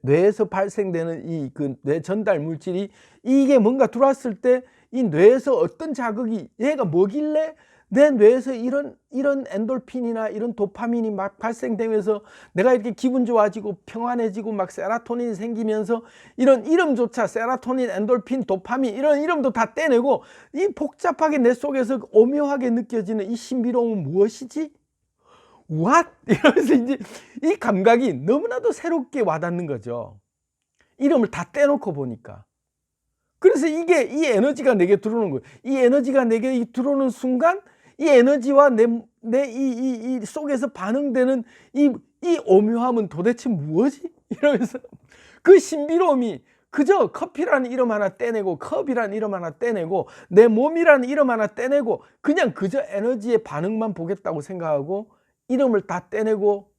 뇌에서 발생되는 이 그 뇌 전달 물질이, 이게 뭔가 들어왔을 때 이 뇌에서 어떤 자극이, 얘가 뭐길래 내 뇌에서 이런 엔돌핀이나 이런 도파민이 막 발생되면서 내가 이렇게 기분 좋아지고 평안해지고 막 세라토닌이 생기면서 이런 이름조차 세라토닌, 엔돌핀, 도파민 이런 이름도 다 떼내고 이 복잡하게 내 속에서 오묘하게 느껴지는 이 신비로움은 무엇이지? What? 이러면서 이제 이 감각이 너무나도 새롭게 와닿는 거죠. 이름을 다 떼놓고 보니까. 그래서 이 에너지가 내게 들어오는 거예요. 이 에너지가 내게 들어오는 순간 이 에너지와 이 속에서 반응되는 이 오묘함은 도대체 무엇이? 이러면서 그 신비로움이 그저 커피라는 이름 하나 떼내고 컵이라는 이름 하나 떼내고 내 몸이라는 이름 하나 떼내고 그냥 그저 에너지의 반응만 보겠다고 생각하고 이름을 다 떼내고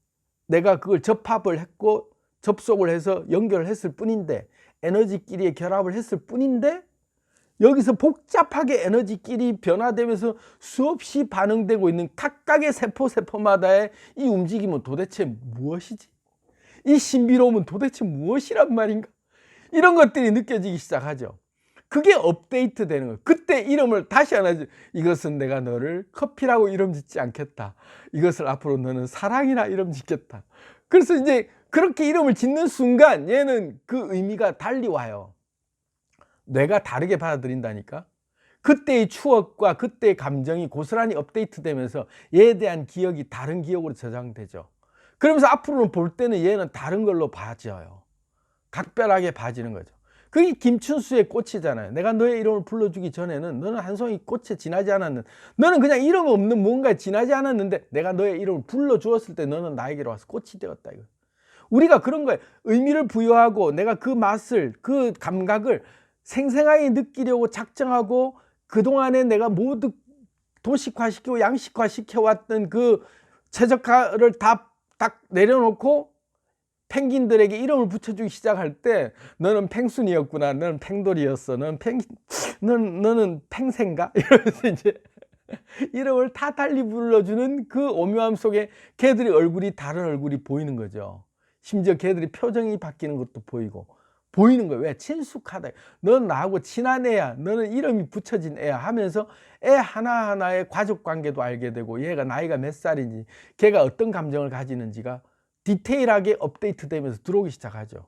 내가 그걸 접합을 했고 접속을 해서 연결을 했을 뿐인데 에너지끼리 결합을 했을 뿐인데 여기서 복잡하게 에너지끼리 변화되면서 수없이 반응되고 있는 각각의 세포마다의 이 움직임은 도대체 무엇이지? 이 신비로움은 도대체 무엇이란 말인가? 이런 것들이 느껴지기 시작하죠. 그게 업데이트 되는 거예요. 그때 이름을 다시 하나, 이것은 내가 너를 커피라고 이름 짓지 않겠다. 이것을 앞으로 너는 사랑이라 이름 짓겠다. 그래서 이제 그렇게 이름을 짓는 순간 얘는 그 의미가 달리 와요. 뇌가 다르게 받아들인다니까. 그때의 추억과 그때의 감정이 고스란히 업데이트 되면서 얘에 대한 기억이 다른 기억으로 저장되죠. 그러면서 앞으로는 볼 때는 얘는 다른 걸로 봐져요. 각별하게 봐지는 거죠. 그게 김춘수의 꽃이잖아요. 내가 너의 이름을 불러주기 전에는 너는 한 송이 꽃에 지나지 않았는데, 너는 그냥 이름 없는 무언가에 지나지 않았는데 내가 너의 이름을 불러주었을 때 너는 나에게로 와서 꽃이 되었다. 이거. 우리가 그런 거예요. 의미를 부여하고 내가 그 맛을, 그 감각을 생생하게 느끼려고 작정하고 그동안에 내가 모두 도식화시키고 양식화시켜왔던 그 최적화를 다 딱 내려놓고 펭귄들에게 이름을 붙여주기 시작할 때 너는 펭순이었구나, 너는 펭돌이었어, 너는 팽생가? 이러면서 이제 이름을 다 달리 불러주는 그 오묘함 속에 걔들의 얼굴이 다른 얼굴이 보이는 거죠. 심지어 걔들이 표정이 바뀌는 것도 보이는 거예요. 왜? 친숙하다. 넌 나하고 친한 애야. 너는 이름이 붙여진 애야 하면서 애 하나하나의 가족 관계도 알게 되고 얘가 나이가 몇 살인지 걔가 어떤 감정을 가지는지가 디테일하게 업데이트 되면서 들어오기 시작하죠.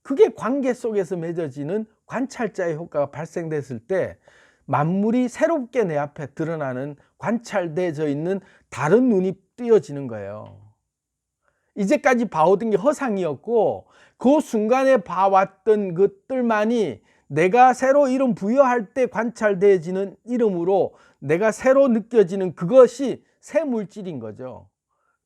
그게 관계 속에서 맺어지는 관찰자의 효과가 발생됐을 때 만물이 새롭게 내 앞에 드러나는 관찰되어 있는 다른 눈이 띄어지는 거예요. 이제까지 봐오던 게 허상이었고 그 순간에 봐왔던 것들만이 내가 새로 이름 부여할 때 관찰되어지는 이름으로 내가 새로 느껴지는 그것이 새 물질인 거죠.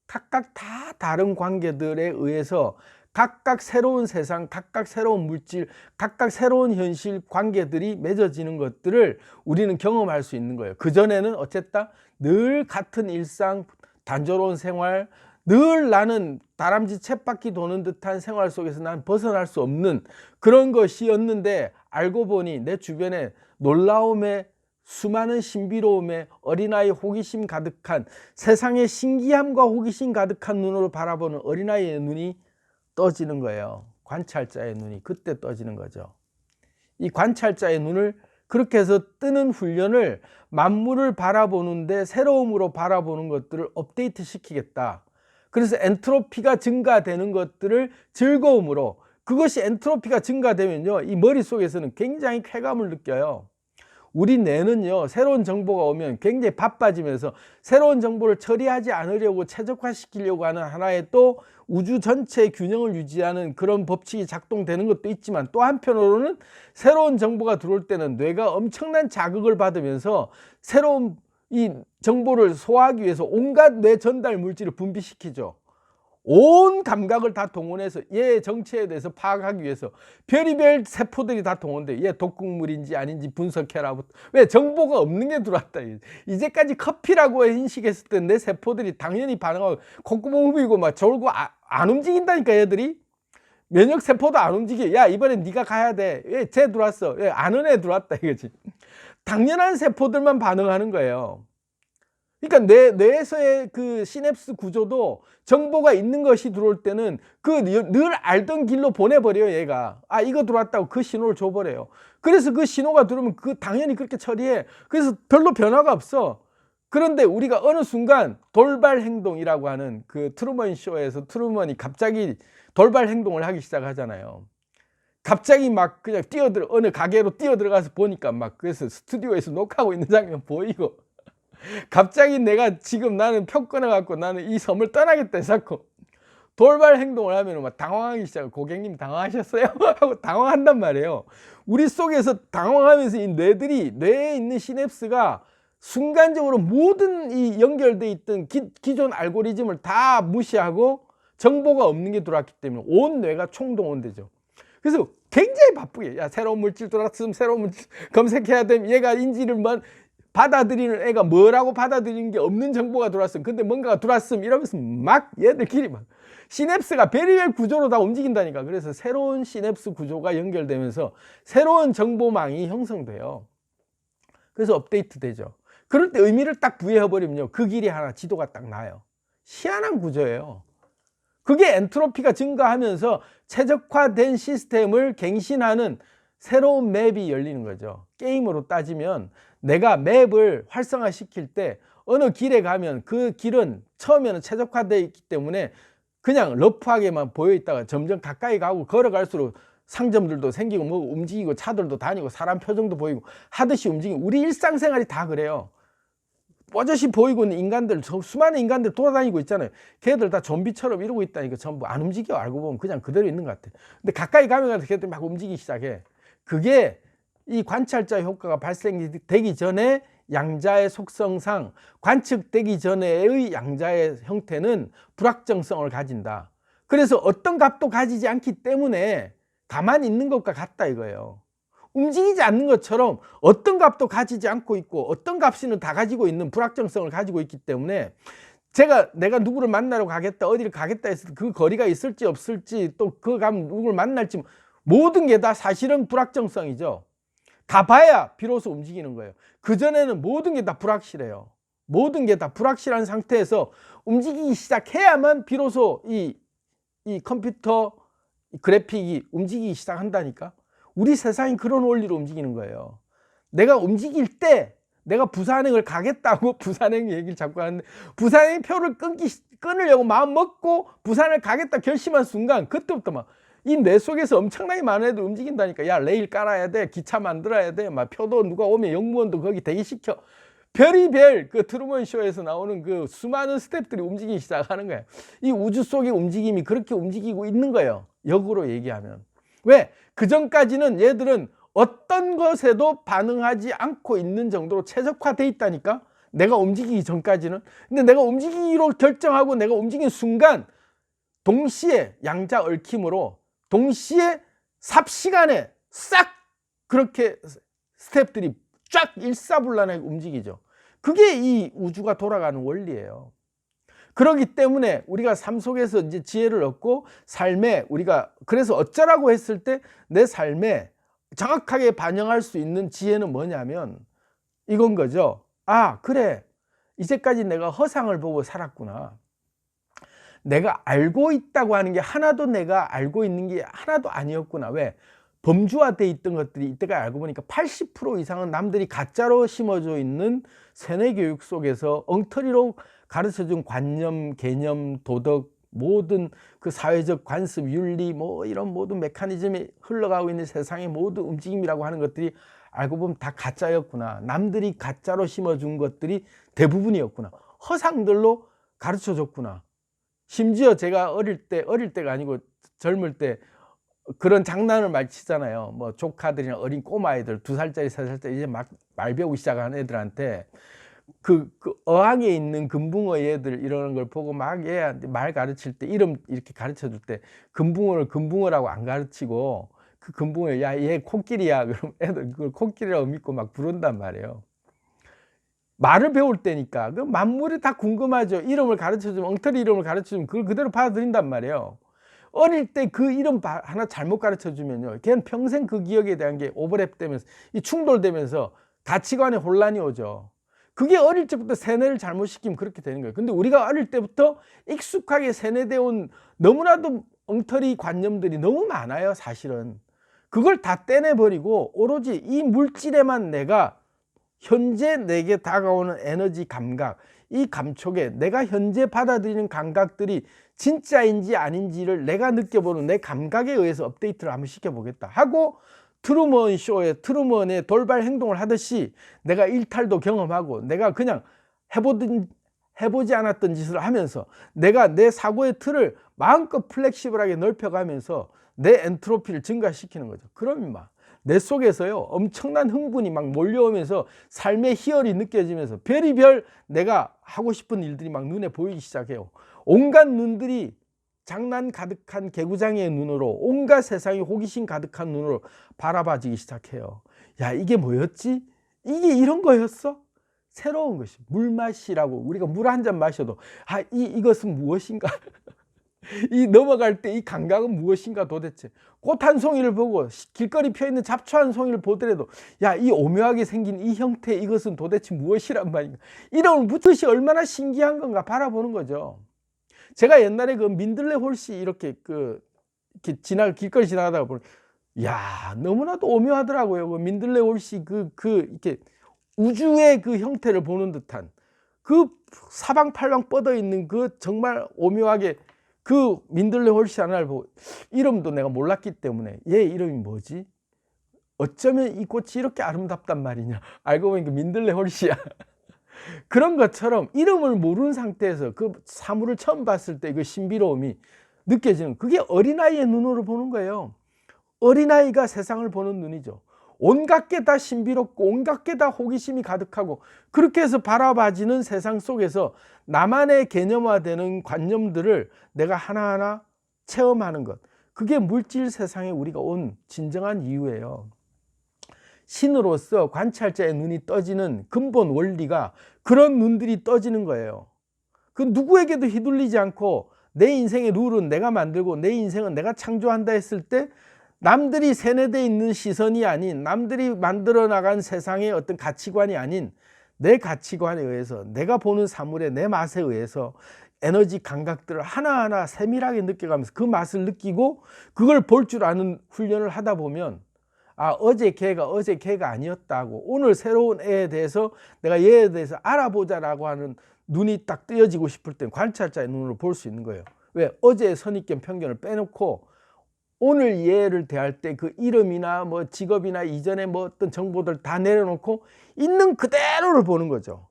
각각 다 다른 관계들에 의해서 각각 새로운 세상, 각각 새로운 물질, 각각 새로운 현실 관계들이 맺어지는 것들을 우리는 경험할 수 있는 거예요. 그전에는 어쨌든 늘 같은 일상, 단조로운 생활, 늘 나는 다람쥐 쳇바퀴 도는 듯한 생활 속에서 난 벗어날 수 없는 그런 것이었는데 알고 보니 내 주변에 놀라움에 수많은 신비로움에 어린아이 호기심 가득한 세상의 신기함과 호기심 가득한 눈으로 바라보는 어린아이의 눈이 떠지는 거예요. 관찰자의 눈이 그때 떠지는 거죠. 이 관찰자의 눈을 그렇게 해서 뜨는 훈련을 만물을 바라보는데 새로움으로 바라보는 것들을 업데이트 시키겠다. 그래서 엔트로피가 증가되는 것들을 즐거움으로, 그것이 엔트로피가 증가되면요 이 머릿속에서는 굉장히 쾌감을 느껴요. 우리 뇌는요 새로운 정보가 오면 굉장히 바빠지면서 새로운 정보를 처리하지 않으려고 최적화시키려고 하는 하나의 또 우주 전체의 균형을 유지하는 그런 법칙이 작동되는 것도 있지만, 또 한편으로는 새로운 정보가 들어올 때는 뇌가 엄청난 자극을 받으면서 새로운 이 정보를 소화하기 위해서 온갖 뇌 전달 물질을 분비시키죠. 온 감각을 다 동원해서 얘의 정체에 대해서 파악하기 위해서 별의별 세포들이 다 동원돼. 얘 독극물인지 아닌지 분석해라. 왜? 정보가 없는 게 들어왔다. 이제까지 커피라고 인식했을 때 내 세포들이 당연히 반응하고 콧구멍 막 졸고 안 움직인다니까. 얘들이 면역 세포도 안 움직여. 야 이번엔 네가 가야 돼. 왜? 쟤 들어왔어. 왜? 아는 애 들어왔다 이거지. 당연한 세포들만 반응하는 거예요. 그러니까 뇌에서의 그 시냅스 구조도 정보가 있는 것이 들어올 때는 그 늘 알던 길로 보내버려요. 얘가 이거 들어왔다고 그 신호를 줘버려요. 그래서 그 신호가 들어오면 그 당연히 그렇게 처리해. 그래서 별로 변화가 없어. 그런데 우리가 어느 순간 돌발 행동이라고 하는 그 트루먼 쇼에서 트루먼이 갑자기 돌발 행동을 하기 시작하잖아요. 갑자기 막 그냥 어느 가게로 뛰어들어가서 보니까 막 그래서 스튜디오에서 녹화하고 있는 장면 보이고 갑자기 내가 지금 나는 표 끊어갖고 나는 이 섬을 떠나겠다 해서 돌발 행동을 하면 막 당황하기 시작하고 고객님 당황하셨어요? 하고 당황한단 말이에요. 우리 속에서 당황하면서 이 뇌에 있는 시냅스가 순간적으로 모든 이 연결돼 있던 기존 알고리즘을 다 무시하고 정보가 없는 게 들어왔기 때문에 온 뇌가 총동원되죠. 그래서 굉장히 바쁘게 새로운 물질 들어왔으면 새로운 물질 검색해야 되면 얘가 인지를 받아들이는 애가 뭐라고 받아들이는 게 없는 정보가 들어왔으면 근데 뭔가가 들어왔으면 이러면서 막 얘들끼리 막 시냅스가 별의별 구조로 다 움직인다니까. 그래서 새로운 시냅스 구조가 연결되면서 새로운 정보망이 형성돼요. 그래서 업데이트 되죠. 그럴 때 의미를 딱 부여해버리면요 그 길이 하나 지도가 딱 나요. 희한한 구조예요. 그게 엔트로피가 증가하면서 최적화된 시스템을 갱신하는 새로운 맵이 열리는 거죠. 게임으로 따지면 내가 맵을 활성화시킬 때 어느 길에 가면 그 길은 처음에는 최적화되어 있기 때문에 그냥 러프하게만 보여 있다가 점점 가까이 가고 걸어갈수록 상점들도 생기고 뭐 움직이고 차들도 다니고 사람 표정도 보이고 하듯이 움직이고 우리 일상생활이 다 그래요. 뻗어시 보이고 있는 인간들, 수많은 인간들 돌아다니고 있잖아요. 걔들 다 좀비처럼 이러고 있다니까 전부 안 움직여. 알고 보면 그냥 그대로 있는 것 같아. 근데 가까이 가면 걔들 막 움직이기 시작해. 그게 이 관찰자 효과가 발생되기 전에 양자의 속성상 관측되기 전에의 양자의 형태는 불확정성을 가진다. 그래서 어떤 값도 가지지 않기 때문에 가만히 있는 것과 같다 이거예요. 움직이지 않는 것처럼 어떤 값도 가지지 않고 있고 어떤 값이는 다 가지고 있는 불확정성을 가지고 있기 때문에 내가 누구를 만나러 가겠다 어디를 가겠다 했을 때 그 거리가 있을지 없을지 또 그 가면 누구를 만날지 모든 게 다 사실은 불확정성이죠. 가봐야 비로소 움직이는 거예요. 그전에는 모든 게 다 불확실해요. 모든 게 다 불확실한 상태에서 움직이기 시작해야만 비로소 이 컴퓨터 그래픽이 움직이기 시작한다니까. 우리 세상이 그런 원리로 움직이는 거예요. 내가 움직일 때 내가 부산행을 가겠다고 부산행 얘기를 자꾸 하는데 부산행 표를 끊으려고 마음 먹고 부산을 가겠다 결심한 순간 그때부터 막 이 뇌 속에서 엄청나게 많은 애들 움직인다니까. 야 레일 깔아야 돼, 기차 만들어야 돼, 막 표도 누가 오면 영무원도 거기 대기시켜. 별의별 그 트루먼 쇼에서 나오는 그 수많은 스태프들이 움직이기 시작하는 거예요. 이 우주 속의 움직임이 그렇게 움직이고 있는 거예요. 역으로 얘기하면. 왜? 그 전까지는 얘들은 어떤 것에도 반응하지 않고 있는 정도로 최적화돼 있다니까. 내가 움직이기 전까지는. 근데 내가 움직이기로 결정하고 내가 움직이는 순간 동시에 양자 얽힘으로 동시에 삽시간에 싹 그렇게 스텝들이 쫙 일사불란하게 움직이죠. 그게 이 우주가 돌아가는 원리예요. 그렇기 때문에 우리가 삶 속에서 이제 지혜를 얻고 삶에 우리가 그래서 어쩌라고 했을 때 내 삶에 정확하게 반영할 수 있는 지혜는 뭐냐면 이건 거죠. 아, 그래. 이제까지 내가 허상을 보고 살았구나. 내가 알고 있다고 하는 게 하나도 내가 알고 있는 게 하나도 아니었구나. 왜? 범주화되어 있던 것들이 이때까지 알고 보니까 80% 이상은 남들이 가짜로 심어져 있는 세뇌 교육 속에서 엉터리로 가르쳐준 관념, 개념, 도덕, 모든 그 사회적 관습, 윤리, 뭐 이런 모든 메커니즘이 흘러가고 있는 세상의 모든 움직임이라고 하는 것들이 알고 보면 다 가짜였구나. 남들이 가짜로 심어준 것들이 대부분이었구나. 허상들로 가르쳐줬구나. 심지어 제가 어릴 때가 아니고 젊을 때 그런 장난을 많이 치잖아요. 뭐 조카들이나 어린 꼬마애들 2살짜리 3살짜리 이제 막 말 배우기 시작한 애들한테 그 어항에 있는 금붕어 얘들 이러는 걸 보고 막 얘한테 말 가르칠 때 이름 이렇게 가르쳐 줄 때 금붕어를 금붕어라고 안 가르치고 그 금붕어 야 얘 코끼리야 그럼 애들 그걸 코끼리라고 믿고 막 부른단 말이에요. 말을 배울 때니까 그 만물이 다 궁금하죠. 이름을 가르쳐주면 엉터리 이름을 가르쳐주면 그걸 그대로 받아들인단 말이에요. 어릴 때 그 이름 하나 잘못 가르쳐주면요 걔는 평생 그 기억에 대한 게 오버랩 되면서 이 충돌되면서 가치관에 혼란이 오죠. 그게 어릴 때부터 세뇌를 잘못 시키면 그렇게 되는 거예요. 근데 우리가 어릴 때부터 익숙하게 세뇌되어 온 너무나도 엉터리 관념들이 너무 많아요. 사실은 그걸 다 떼내버리고 오로지 이 물질에만 내가 현재 내게 다가오는 에너지 감각, 이 감촉에 내가 현재 받아들이는 감각들이 진짜인지 아닌지를 내가 느껴보는 내 감각에 의해서 업데이트를 한번 시켜보겠다 하고, 트루먼 쇼에 트루먼의 돌발 행동을 하듯이 내가 일탈도 경험하고 내가 그냥 해보지 않았던 짓을 하면서 내가 내 사고의 틀을 마음껏 플렉시블하게 넓혀가면서 내 엔트로피를 증가시키는 거죠. 그러면 막 내 속에서요 엄청난 흥분이 막 몰려오면서 삶의 희열이 느껴지면서 별의별 내가 하고 싶은 일들이 막 눈에 보이기 시작해요. 온갖 눈들이 장난 가득한 개구장이의 눈으로, 온갖 세상이 호기심 가득한 눈으로 바라봐지기 시작해요. 야, 이게 뭐였지? 이게 이런 거였어? 새로운 것이 물맛이라고. 우리가 물 한 잔 마셔도 이것은 무엇인가? 이 넘어갈 때 이 감각은 무엇인가 도대체. 꽃 한 송이를 보고 길거리 펴있는 잡초 한 송이를 보더라도 야, 이 오묘하게 생긴 이 형태, 이것은 도대체 무엇이란 말인가. 이런 것이 얼마나 신기한 건가 바라보는 거죠. 제가 옛날에 그 민들레 홀씨 이렇게 길거리 지나가다가 보니 야, 너무나도 오묘하더라고요. 그 민들레 홀씨 이렇게 우주의 그 형태를 보는 듯한 그 사방팔방 뻗어 있는 그 정말 오묘하게 그 민들레 홀씨 하나를 보고, 이름도 내가 몰랐기 때문에 얘 이름이 뭐지? 어쩌면 이 꽃이 이렇게 아름답단 말이냐. 알고 보니까 민들레 홀씨야. 그런 것처럼 이름을 모르는 상태에서 그 사물을 처음 봤을 때 그 신비로움이 느껴지는, 그게 어린아이의 눈으로 보는 거예요. 어린아이가 세상을 보는 눈이죠. 온갖 게 다 신비롭고 온갖 게 다 호기심이 가득하고, 그렇게 해서 바라봐지는 세상 속에서 나만의 개념화되는 관념들을 내가 하나하나 체험하는 것, 그게 물질 세상에 우리가 온 진정한 이유예요. 신으로서 관찰자의 눈이 떠지는 근본 원리가 그런 눈들이 떠지는 거예요. 그 누구에게도 휘둘리지 않고 내 인생의 룰은 내가 만들고 내 인생은 내가 창조한다 했을 때, 남들이 세뇌되어 있는 시선이 아닌, 남들이 만들어 나간 세상의 어떤 가치관이 아닌 내 가치관에 의해서, 내가 보는 사물의 내 맛에 의해서 에너지 감각들을 하나하나 세밀하게 느껴가면서 그 맛을 느끼고 그걸 볼 줄 아는 훈련을 하다 보면, 어제 걔가 아니었다고, 오늘 새로운 애에 대해서 내가 얘에 대해서 알아보자라고 하는 눈이 딱 뜨여지고 싶을 땐 관찰자의 눈으로 볼 수 있는 거예요. 왜? 어제의 선입견 편견을 빼놓고 오늘 얘를 대할 때 그 이름이나 뭐 직업이나 이전에 뭐 어떤 정보들 다 내려놓고 있는 그대로를 보는 거죠.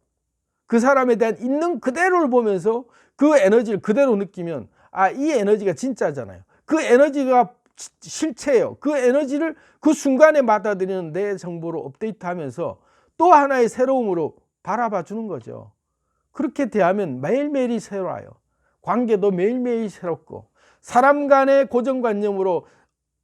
그 사람에 대한 있는 그대로를 보면서 그 에너지를 그대로 느끼면, 이 에너지가 진짜잖아요. 그 에너지가 실체예요. 그 에너지를 그 순간에 받아들이는 내 정보로 업데이트하면서 또 하나의 새로움으로 바라봐 주는 거죠. 그렇게 대하면 매일매일이 새로워요. 관계도 매일매일 새롭고, 사람 간의 고정관념으로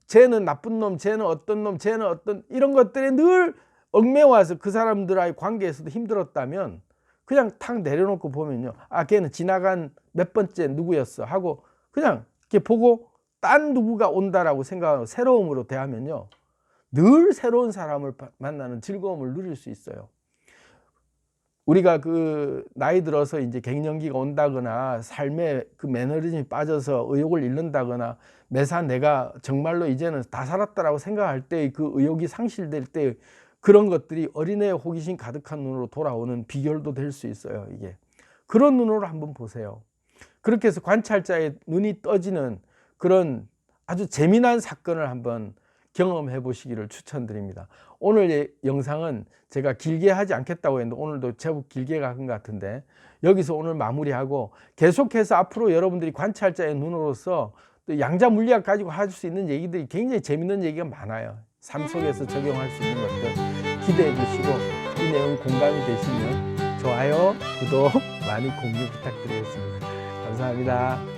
쟤는 나쁜 놈, 쟤는 어떤 놈, 쟤는 어떤, 이런 것들에 늘 얽매와서 그 사람들과의 관계에서도 힘들었다면 그냥 탁 내려놓고 보면요, 걔는 지나간 몇 번째 누구였어 하고 그냥 이렇게 보고 딴 누구가 온다라고 생각하고 새로움으로 대하면요, 늘 새로운 사람을 만나는 즐거움을 누릴 수 있어요. 우리가 그 나이 들어서 이제 갱년기가 온다거나 삶의 그 매너리즘이 빠져서 의욕을 잃는다거나, 매사 내가 정말로 이제는 다 살았다라고 생각할 때 그 의욕이 상실될 때, 그런 것들이 어린애의 호기심 가득한 눈으로 돌아오는 비결도 될 수 있어요. 이게 그런 눈으로 한번 보세요. 그렇게 해서 관찰자의 눈이 떠지는 그런 아주 재미난 사건을 한번 경험해 보시기를 추천드립니다. 오늘 영상은 제가 길게 하지 않겠다고 했는데 오늘도 제법 길게 간 것 같은데, 여기서 오늘 마무리하고 계속해서 앞으로 여러분들이 관찰자의 눈으로서 또 양자 물리학 가지고 할 수 있는 얘기들이 굉장히 재밌는 얘기가 많아요. 삶 속에서 적용할 수 있는 것들 기대해 주시고, 이 내용이 공감이 되시면 좋아요, 구독 많이 공유 부탁드리겠습니다. 감사합니다.